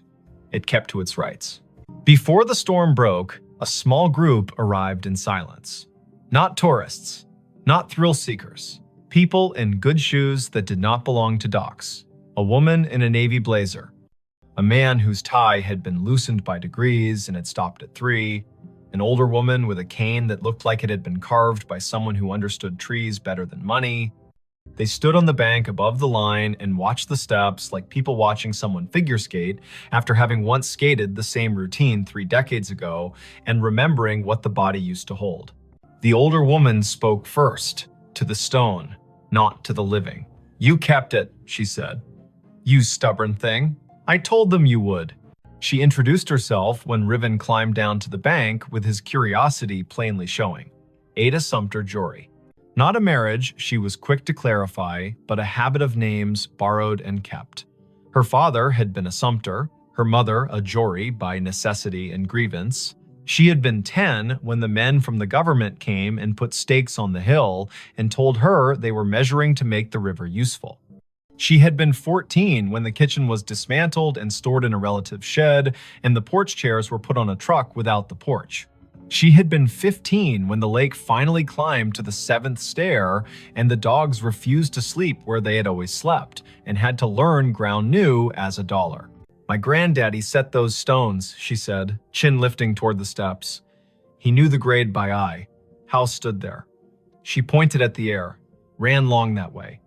S1: It kept to its rights. Before the storm broke, a small group arrived in silence. Not tourists, not thrill seekers. People in good shoes that did not belong to docks. A woman in a navy blazer. A man whose tie had been loosened by degrees and had stopped at 3. An older woman with a cane that looked like it had been carved by someone who understood trees better than money. They stood on the bank above the line and watched the steps like people watching someone figure skate after having once skated the same routine 3 decades ago and remembering what the body used to hold. The older woman spoke first, to the stone, not to the living. "You kept it," she said. "You stubborn thing. I told them you would." She introduced herself when Riven climbed down to the bank with his curiosity plainly showing. Ada Sumter Jory. Not a marriage, she was quick to clarify, but a habit of names borrowed and kept. Her father had been a Sumter, her mother a Jory by necessity and grievance. She had been 10 when the men from the government came and put stakes on the hill and told her they were measuring to make the river useful. She had been 14 when the kitchen was dismantled and stored in a relative's shed, and the porch chairs were put on a truck without the porch. She had been 15 when the lake finally climbed to the 7th stair and the dogs refused to sleep where they had always slept and had to learn ground new as a dollar. "My granddaddy set those stones," she said, chin lifting toward the steps. He knew the grade by eye. House stood there. She pointed at the air, ran long that way.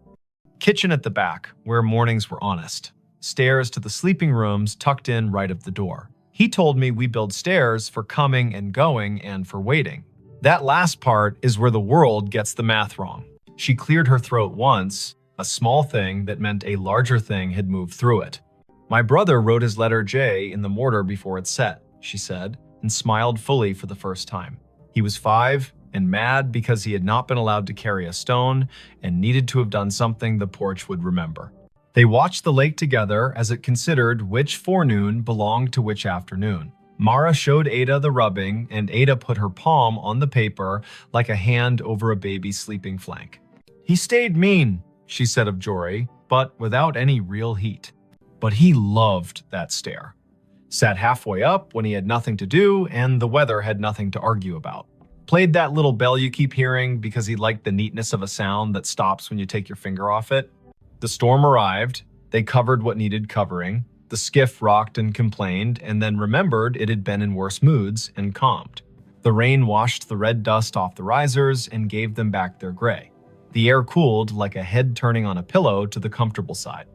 S1: Kitchen at the back, where mornings were honest. Stairs to the sleeping rooms tucked in right of the door. He told me we build stairs for coming and going and for waiting. That last part is where the world gets the math wrong. She cleared her throat once, a small thing that meant a larger thing had moved through it. "My brother wrote his letter J in the mortar before it set," she said, and smiled fully for the first time. He was 5 and mad because he had not been allowed to carry a stone and needed to have done something the porch would remember. They watched the lake together as it considered which forenoon belonged to which afternoon. Mara showed Ada the rubbing, and Ada put her palm on the paper like a hand over a baby's sleeping flank. "He stayed mean," she said of Jory, but without any real heat. But he loved that stair. Sat halfway up when he had nothing to do and the weather had nothing to argue about. Played that little bell you keep hearing because he liked the neatness of a sound that stops when you take your finger off it. The storm arrived, they covered what needed covering, the skiff rocked and complained, and then remembered it had been in worse moods and calmed. The rain washed the red dust off the risers and gave them back their gray. The air cooled like a head turning on a pillow to the comfortable side.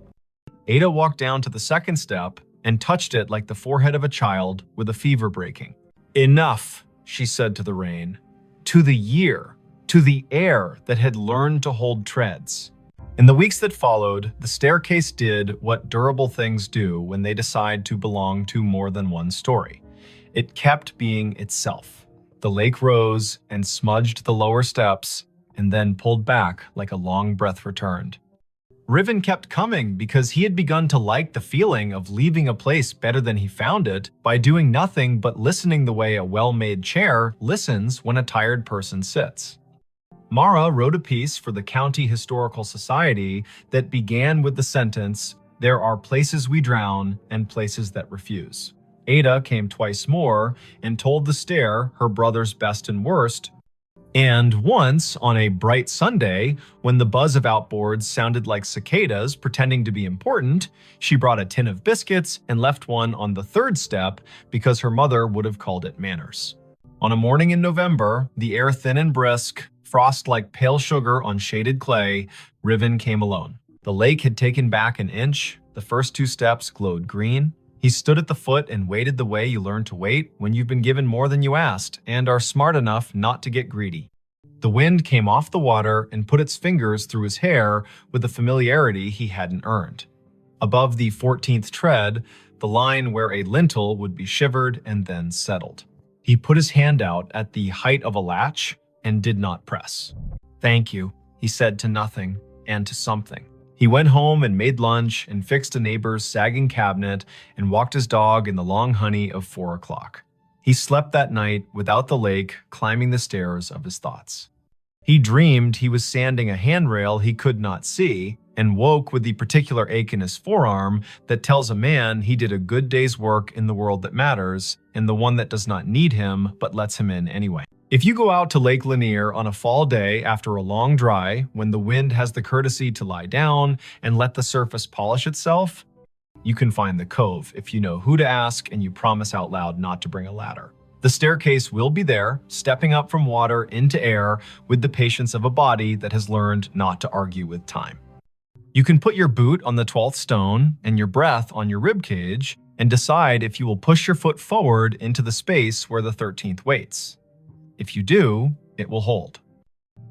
S1: Ada walked down to the second step and touched it like the forehead of a child with a fever breaking. "Enough," she said to the rain, to the year, to the air that had learned to hold treads. In the weeks that followed, the staircase did what durable things do when they decide to belong to more than one story. It kept being itself. The lake rose and smudged the lower steps and then pulled back like a long breath returned. Riven kept coming because he had begun to like the feeling of leaving a place better than he found it by doing nothing but listening the way a well-made chair listens when a tired person sits. Mara wrote a piece for the County Historical Society that began with the sentence, "There are places we drown and places that refuse." Ada came twice more and told the stair her brother's best and worst. And once, on a bright Sunday, when the buzz of outboards sounded like cicadas pretending to be important, she brought a tin of biscuits and left one on the 3rd step because her mother would have called it manners. On a morning in November, the air thin and brisk, frost like pale sugar on shaded clay, Riven came alone. The lake had taken back an inch, the first 2 steps glowed green. He stood at the foot and waited the way you learn to wait when you've been given more than you asked and are smart enough not to get greedy. The wind came off the water and put its fingers through his hair with a familiarity he hadn't earned. Above the 14th tread, the line where a lintel would be shivered and then settled. He put his hand out at the height of a latch and did not press. "Thank you," he said to nothing and to something. He went home and made lunch and fixed a neighbor's sagging cabinet and walked his dog in the long honey of 4 o'clock. He slept that night without the lake climbing the stairs of his thoughts. He dreamed he was sanding a handrail he could not see and woke with the particular ache in his forearm that tells a man he did a good day's work in the world that matters and the one that does not need him but lets him in anyway. If you go out to Lake Lanier on a fall day after a long dry, when the wind has the courtesy to lie down and let the surface polish itself, you can find the cove if you know who to ask and you promise out loud not to bring a ladder. The staircase will be there, stepping up from water into air with the patience of a body that has learned not to argue with time. You can put your boot on the 12th stone and your breath on your rib cage and decide if you will push your foot forward into the space where the 13th waits. If you do, it will hold.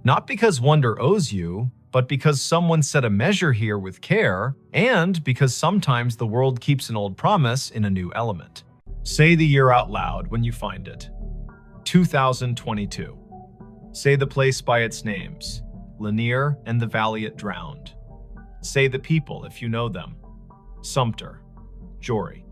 S1: Not because wonder owes you, but because someone set a measure here with care, and because sometimes the world keeps an old promise in a new element. Say the year out loud when you find it. 2022. Say the place by its names, Lanier and the valley it drowned. Say the people if you know them, Sumter, Jory.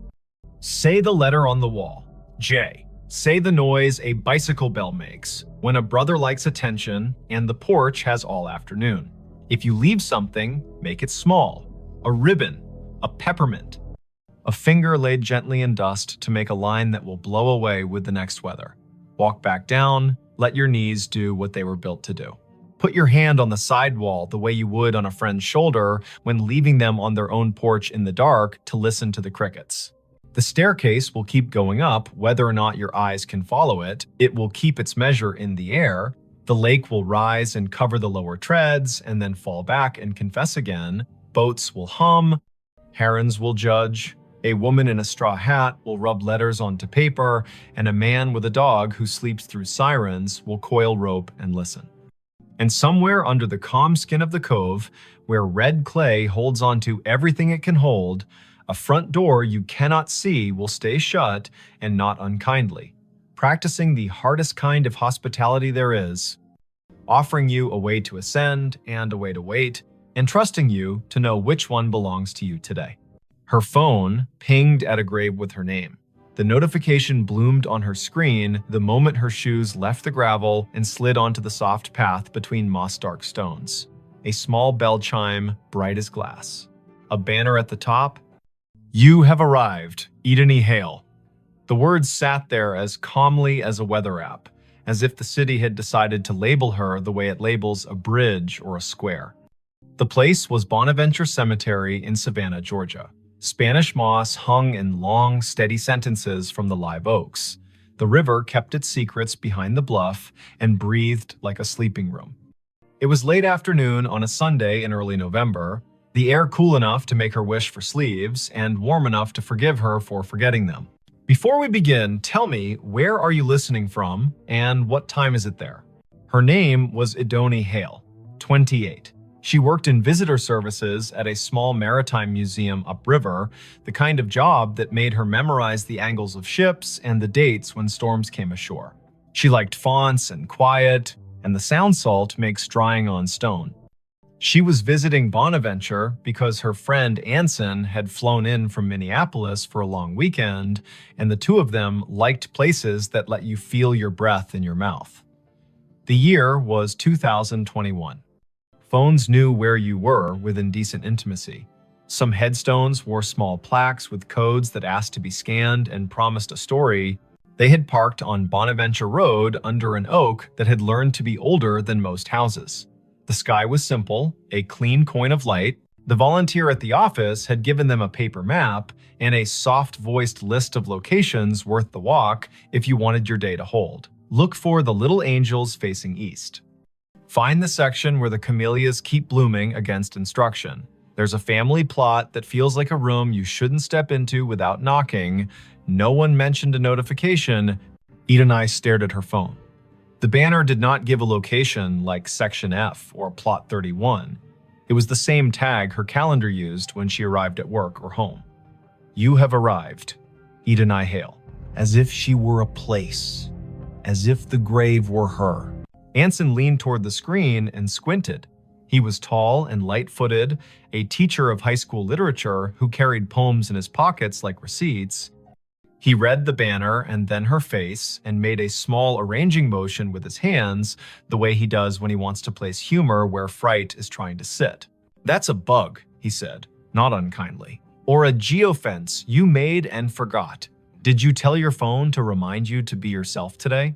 S1: Say the letter on the wall, J. Say the noise a bicycle bell makes when a brother likes attention and the porch has all afternoon. If you leave something, make it small. A ribbon, a peppermint. A finger laid gently in dust to make a line that will blow away with the next weather. Walk back down, let your knees do what they were built to do. Put your hand on the sidewall the way you would on a friend's shoulder when leaving them on their own porch in the dark to listen to the crickets. The staircase will keep going up whether or not your eyes can follow it. It will keep its measure in the air. The lake will rise and cover the lower treads and then fall back and confess again. Boats will hum. Herons will judge. A woman in a straw hat will rub letters onto paper, and a man with a dog who sleeps through sirens will coil rope and listen. And somewhere under the calm skin of the cove, where red clay holds onto everything it can hold, a front door you cannot see will stay shut and not unkindly, practicing the hardest kind of hospitality there is, offering you a way to ascend and a way to wait, and trusting you to know which one belongs to you today. Her phone pinged at a grave with her name. The notification bloomed on her screen the moment her shoes left the gravel and slid onto the soft path between moss-dark stones. A small bell chime, bright as glass. A banner at the top. You have arrived, Edeni Hale. The words sat there as calmly as a weather app, as if the city had decided to label her the way it labels a bridge or a square. The place was Bonaventure Cemetery in Savannah, Georgia. Spanish moss hung in long, steady sentences from the live oaks. The river kept its secrets behind the bluff and breathed like a sleeping room. It was late afternoon on a Sunday in early November, the air cool enough to make her wish for sleeves and warm enough to forgive her for forgetting them. Before we begin, tell me, where are you listening from and what time is it there? Her name was Edeni Hale, 28. She worked in visitor services at a small maritime museum upriver, the kind of job that made her memorize the angles of ships and the dates when storms came ashore. She liked fonts and quiet, and the sound salt makes drying on stone. She was visiting Bonaventure because her friend Anson had flown in from Minneapolis for a long weekend, and the two of them liked places that let you feel your breath in your mouth. The year was 2021. Phones knew where you were within decent intimacy. Some headstones wore small plaques with codes that asked to be scanned and promised a story. They had parked on Bonaventure Road under an oak that had learned to be older than most houses. The sky was simple, a clean coin of light. The volunteer at the office had given them a paper map and a soft-voiced list of locations worth the walk if you wanted your day to hold. Look for the little angels facing east. Find the section where the camellias keep blooming against instruction. There's a family plot that feels like a room you shouldn't step into without knocking. No one mentioned a notification. Edeni stared at her phone. The banner did not give a location like Section F or Plot 31. It was the same tag her calendar used when she arrived at work or home. You have arrived, Edeni Hale. As if she were a place. As if the grave were her. Anson leaned toward the screen and squinted. He was tall and light-footed, a teacher of high school literature who carried poems in his pockets like receipts. He read the banner and then her face and made a small arranging motion with his hands, the way he does when he wants to place humor where fright is trying to sit. That's a bug, he said, not unkindly. Or a geofence you made and forgot. Did you tell your phone to remind you to be yourself today?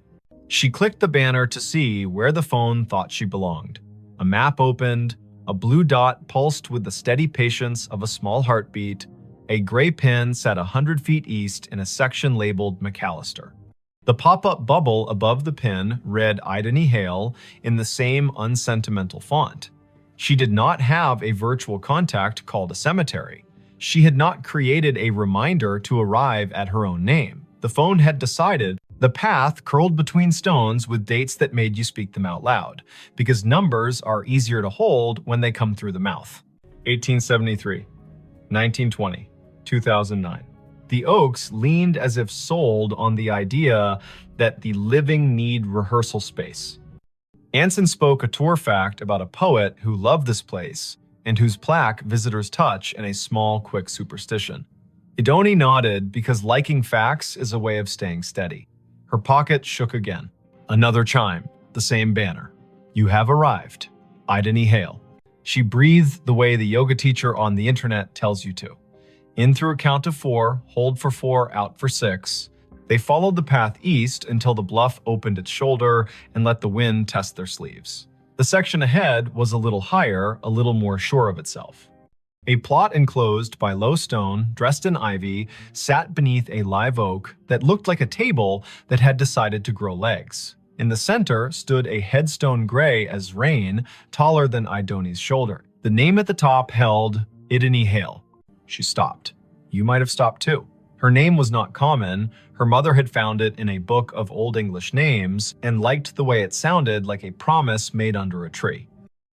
S1: She clicked the banner to see where the phone thought she belonged. A map opened, a blue dot pulsed with the steady patience of a small heartbeat. A gray pin sat 100 feet east in a section labeled McAllister. The pop-up bubble above the pin read Idani Hale in the same unsentimental font. She did not have a virtual contact called a cemetery. She had not created a reminder to arrive at her own name. The phone had decided the path curled between stones with dates that made you speak them out loud, because numbers are easier to hold when they come through the mouth. 1873, 1920, 2009. The Oaks leaned as if sold on the idea that the living need rehearsal space. Anson spoke a tour fact about a poet who loved this place and whose plaque visitors touch in a small, quick superstition. Idoni nodded because liking facts is a way of staying steady. Her pocket shook again. Another chime, the same banner. You have arrived. Idani Hale. She breathed the way the yoga teacher on the internet tells you to. In through a count of 4, hold for 4, out for 6. They followed the path east until the bluff opened its shoulder and let the wind test their sleeves. The section ahead was a little higher, a little more sure of itself. A plot enclosed by low stone, dressed in ivy, sat beneath a live oak that looked like a table that had decided to grow legs. In the center stood a headstone gray as rain, taller than Idoni's shoulder. The name at the top held Idani Hale. She stopped. You might have stopped too. Her name was not common. Her mother had found it in a book of Old English names and liked the way it sounded like a promise made under a tree.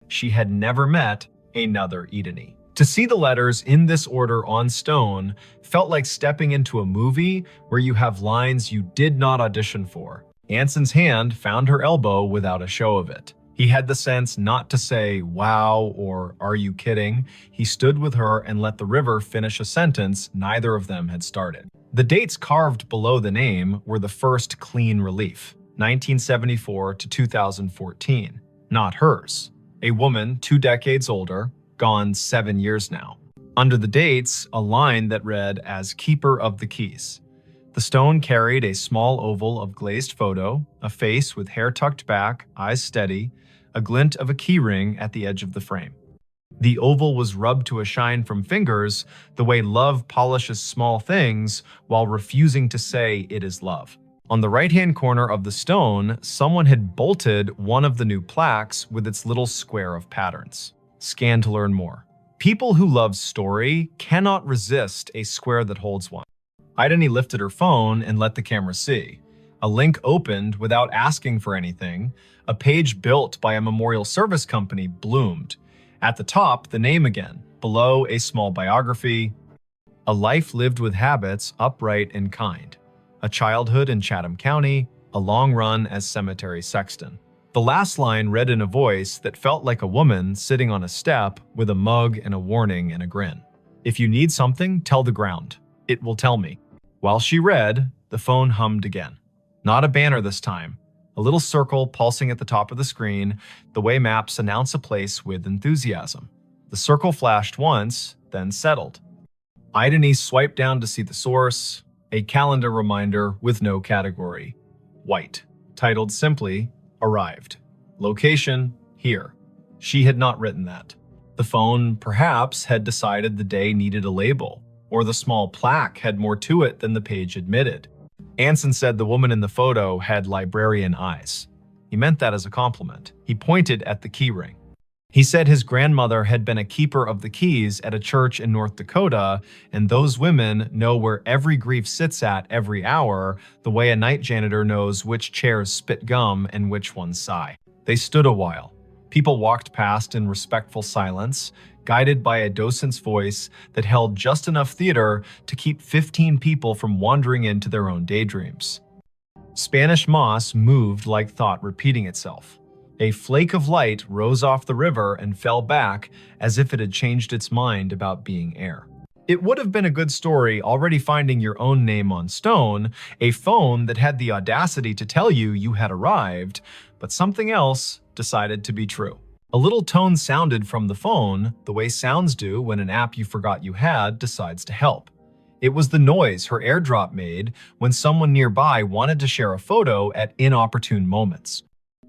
S1: She had never met another Idani. To see the letters in this order on stone felt like stepping into a movie where you have lines you did not audition for. Anson's hand found her elbow without a show of it. He had the sense not to say, wow, or are you kidding? He stood with her and let the river finish a sentence neither of them had started. The dates carved below the name were the first clean relief, 1974 to 2014, not hers. A woman 2 decades older, gone 7 years now. Under the dates, a line that read as Keeper of the Keys. The stone carried a small oval of glazed photo, a face with hair tucked back, eyes steady, a glint of a keyring at the edge of the frame. The oval was rubbed to a shine from fingers, the way love polishes small things while refusing to say it is love. On the right-hand corner of the stone, someone had bolted one of the new plaques with its little square of patterns. Scan to learn more. People who love story cannot resist a square that holds one. Idani lifted her phone and let the camera see. A link opened without asking for anything. A page built by a memorial service company bloomed. At the top, the name again. Below, a small biography. A life lived with habits, upright and kind. A childhood in Chatham County. A long run as cemetery sexton. The last line read in a voice that felt like a woman sitting on a step with a mug and a warning and a grin. If you need something, tell the ground. It will tell me. While she read, the phone hummed again. Not a banner this time. A little circle pulsing at the top of the screen, the way maps announce a place with enthusiasm. The circle flashed once, then settled. Idani swiped down to see the source, a calendar reminder with no category. White, titled simply, Arrived. Location, here. She had not written that. The phone, perhaps, had decided the day needed a label, or the small plaque had more to it than the page admitted. Anson said the woman in the photo had librarian eyes. He meant that as a compliment. He pointed at the keyring. He said his grandmother had been a keeper of the keys at a church in North Dakota, and those women know where every grief sits at every hour, the way a night janitor knows which chairs spit gum and which ones sigh. They stood a while. People walked past in respectful silence, guided by a docent's voice that held just enough theater to keep 15 people from wandering into their own daydreams. Spanish moss moved like thought repeating itself. A flake of light rose off the river and fell back as if it had changed its mind about being air. It would have been a good story already finding your own name on stone, a phone that had the audacity to tell you you had arrived, but something else decided to be true. A little tone sounded from the phone, the way sounds do when an app you forgot you had decides to help. It was the noise her AirDrop made when someone nearby wanted to share a photo at inopportune moments.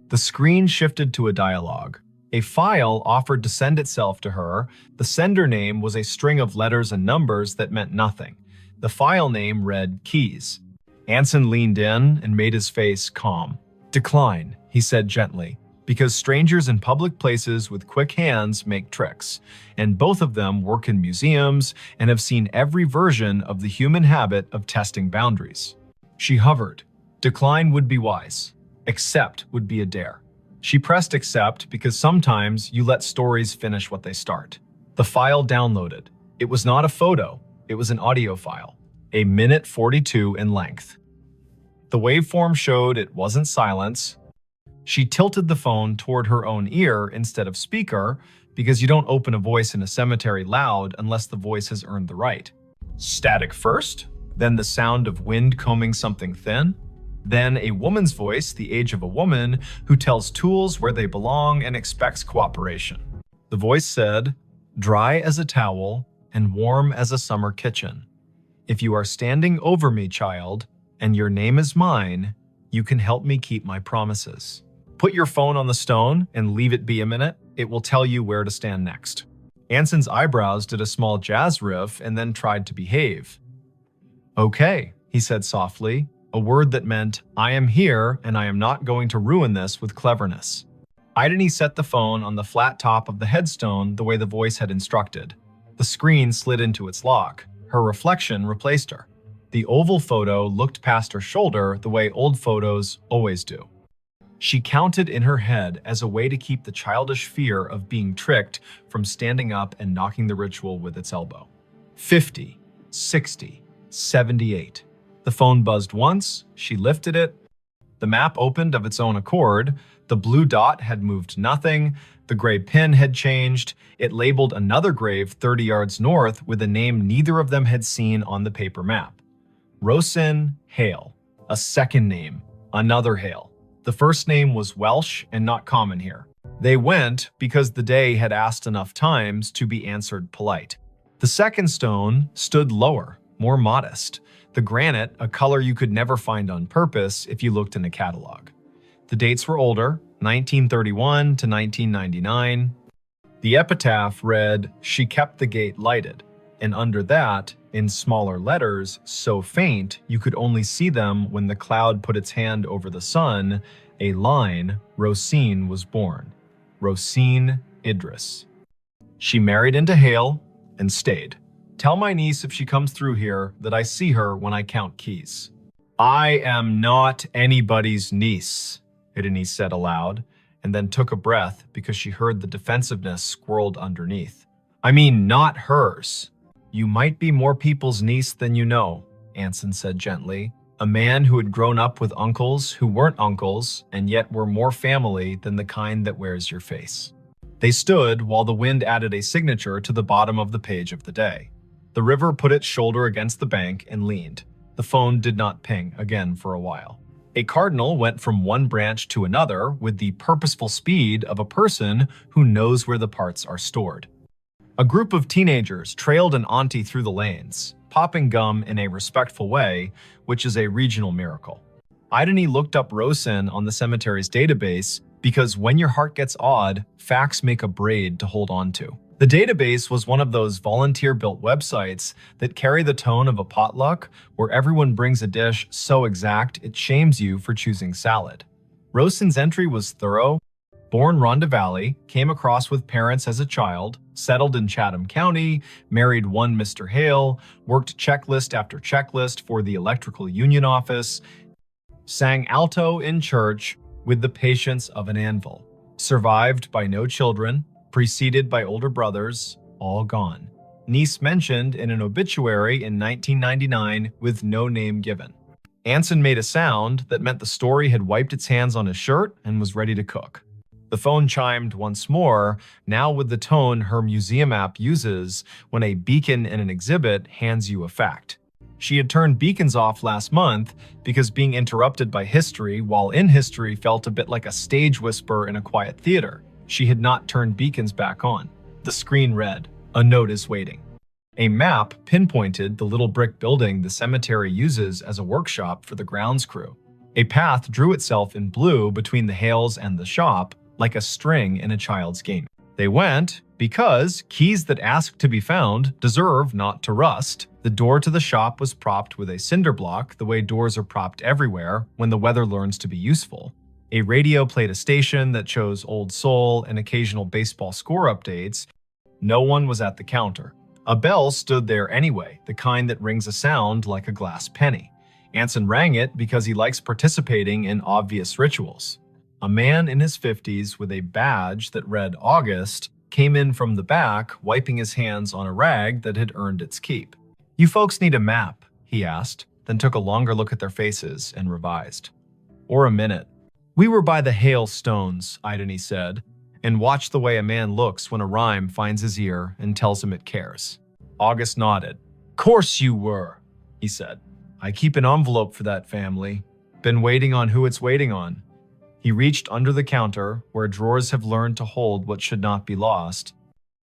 S1: The screen shifted to a dialogue. A file offered to send itself to her. The sender name was a string of letters and numbers that meant nothing. The file name read Keys. Anson leaned in and made his face calm. "Decline," he said gently, "because strangers in public places with quick hands make tricks, and both of them work in museums and have seen every version of the human habit of testing boundaries." She hovered. Decline would be wise. Accept would be a dare. She pressed accept because sometimes you let stories finish what they start. The file downloaded. It was not a photo, it was an audio file, a minute 42 in length. The waveform showed it wasn't silence. She tilted the phone toward her own ear instead of speaker because you don't open a voice in a cemetery loud unless the voice has earned the right. Static first, then the sound of wind combing something thin, then a woman's voice, the age of a woman, who tells tools where they belong and expects cooperation. The voice said, "Dry as a towel and warm as a summer kitchen. If you are standing over me, child, and your name is mine, you can help me keep my promises. Put your phone on the stone and leave it be a minute. It will tell you where to stand next." Anson's eyebrows did a small jazz riff and then tried to behave. "Okay," he said softly, a word that meant, "I am here and I am not going to ruin this with cleverness." Ideni set the phone on the flat top of the headstone the way the voice had instructed. The screen slid into its lock. Her reflection replaced her. The oval photo looked past her shoulder the way old photos always do. She counted in her head as a way to keep the childish fear of being tricked from standing up and knocking the ritual with its elbow. 50, 60, 78. The phone buzzed once, she lifted it. The map opened of its own accord. The blue dot had moved nothing. The gray pin had changed. It labeled another grave 30 yards north with a name neither of them had seen on the paper map. Rosin Hale. A second name, another Hale. The first name was Welsh and not common here. They went because the day had asked enough times to be answered polite. The second stone stood lower, more modest. The granite, a color you could never find on purpose if you looked in a catalog. The dates were older, 1931 to 1999. The epitaph read, "She kept the gate lighted," and under that, in smaller letters, so faint you could only see them when the cloud put its hand over the sun, a line, Rosine was born. Rosine Idris. She married into Hale and stayed. Tell my niece if she comes through here that I see her when I count keys. I am not anybody's niece, Ideni said aloud, and then took a breath because she heard the defensiveness squirreled underneath. I mean, not hers. You might be more people's niece than you know, Anson said gently, a man who had grown up with uncles who weren't uncles and yet were more family than the kind that wears your face. They stood while the wind added a signature to the bottom of the page of the day. The river put its shoulder against the bank and leaned. The phone did not ping again for a while. A cardinal went from one branch to another with the purposeful speed of a person who knows where the parts are stored. A group of teenagers trailed an auntie through the lanes, popping gum in a respectful way, which is a regional miracle. Ideni looked up Rosin on the cemetery's database because when your heart gets odd, facts make a braid to hold on to. The database was one of those volunteer-built websites that carry the tone of a potluck where everyone brings a dish so exact it shames you for choosing salad. Rosin's entry was thorough. Born Rhonda Valley, came across with parents as a child, settled in Chatham County, married one Mr. Hale, worked checklist after checklist for the electrical union office, sang alto in church with the patience of an anvil, survived by no children, preceded by older brothers, all gone. Niece mentioned in an obituary in 1999 with no name given. Anson made a sound that meant the story had wiped its hands on his shirt and was ready to cook. The phone chimed once more, now with the tone her museum app uses when a beacon in an exhibit hands you a fact. She had turned beacons off last month because being interrupted by history while in history felt a bit like a stage whisper in a quiet theater. She had not turned beacons back on. The screen read, "A note is waiting." A map pinpointed the little brick building the cemetery uses as a workshop for the grounds crew. A path drew itself in blue between the Hales and the shop, like a string in a child's game. They went because keys that ask to be found deserve not to rust. The door to the shop was propped with a cinder block, the way doors are propped everywhere when the weather learns to be useful. A radio played a station that chose old soul and occasional baseball score updates. No one was at the counter. A bell stood there anyway, the kind that rings a sound like a glass penny. Anson rang it because he likes participating in obvious rituals. A man in his 50s with a badge that read August came in from the back, wiping his hands on a rag that had earned its keep. "You folks need a map?" he asked, then took a longer look at their faces and revised. "Or a minute." "We were by the hailstones," Idony said, and watched the way a man looks when a rhyme finds his ear and tells him it cares. August nodded. "Course you were," he said. "I keep an envelope for that family. Been waiting on who it's waiting on." He reached under the counter, where drawers have learned to hold what should not be lost,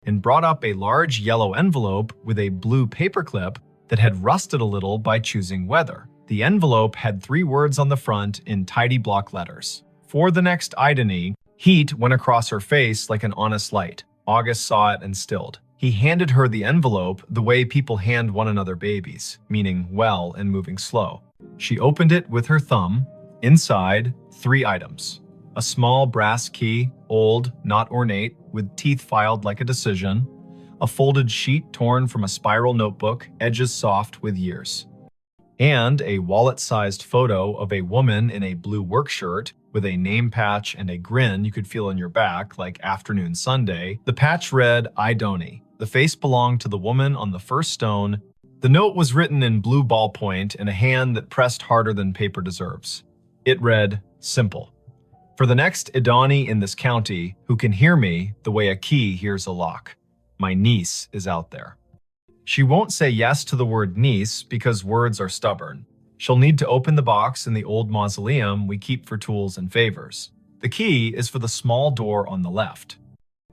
S1: and brought up a large yellow envelope with a blue paperclip that had rusted a little by choosing weather. The envelope had 3 words on the front in tidy block letters. For the next Idony, heat went across her face like an honest light. August saw it and stilled. He handed her the envelope the way people hand one another babies, meaning well and moving slow. She opened it with her thumb. Inside, 3 items. A small brass key, old, not ornate, with teeth filed like a decision. A folded sheet torn from a spiral notebook, edges soft with years. And a wallet-sized photo of a woman in a blue work shirt with a name patch and a grin you could feel on your back like afternoon Sunday. The patch read, "Idony." The face belonged to the woman on the first stone. The note was written in blue ballpoint in a hand that pressed harder than paper deserves. It read, "Simple. For the next Idony in this county who can hear me the way a key hears a lock. My niece is out there." She won't say yes to the word niece because words are stubborn. She'll need to open the box in the old mausoleum we keep for tools and favors. The key is for the small door on the left.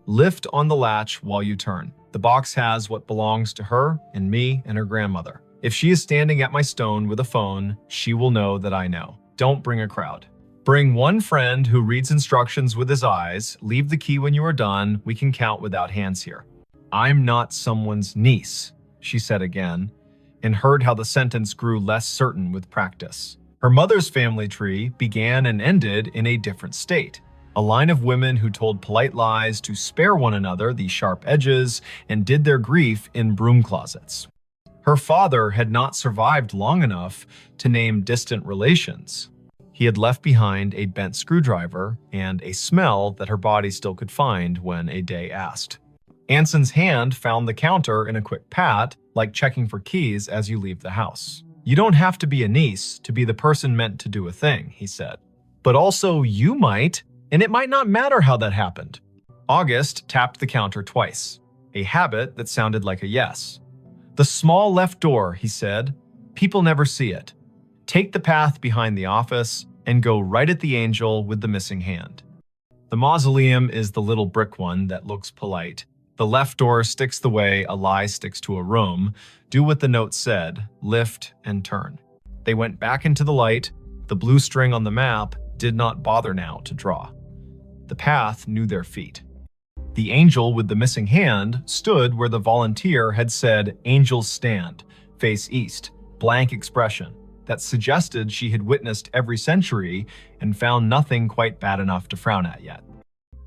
S1: Lift on the latch while you turn. The box has what belongs to her and me and her grandmother. If she is standing at my stone with a phone, she will know that I know. Don't bring a crowd. Bring one friend who reads instructions with his eyes. Leave the key when you are done. We can count without hands here. "I'm not someone's niece," she said again, and heard how the sentence grew less certain with practice. Her mother's family tree began and ended in a different state. A line of women who told polite lies to spare one another the sharp edges and did their grief in broom closets. Her father had not survived long enough to name distant relations. He had left behind a bent screwdriver and a smell that her body still could find when a day asked. Anson's hand found the counter in a quick pat, like checking for keys as you leave the house. "You don't have to be a niece to be the person meant to do a thing," he said. "But also you might, and it might not matter how that happened." August tapped the counter twice, a habit that sounded like a yes. "The small left door," he said. "People never see it. Take the path behind the office and go right at the angel with the missing hand." The mausoleum is the little brick one that looks polite. The left door sticks the way a lie sticks to a room. Do what the note said, lift and turn. They went back into the light. The blue string on the map did not bother now to draw. The path knew their feet. The angel with the missing hand stood where the volunteer had said, "Angels stand, face east," blank expression that suggested she had witnessed every century and found nothing quite bad enough to frown at yet.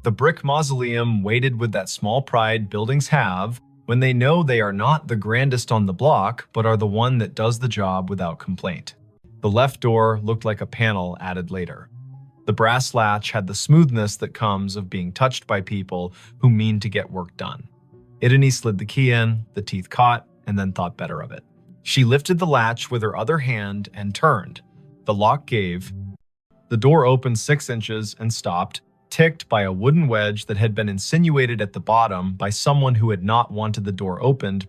S1: The brick mausoleum waited with that small pride buildings have when they know they are not the grandest on the block, but are the one that does the job without complaint. The left door looked like a panel added later. The brass latch had the smoothness that comes of being touched by people who mean to get work done. Idony slid the key in, the teeth caught, and then thought better of it. She lifted the latch with her other hand and turned. The lock gave. The door opened 6 inches and stopped, ticked by a wooden wedge that had been insinuated at the bottom by someone who had not wanted the door opened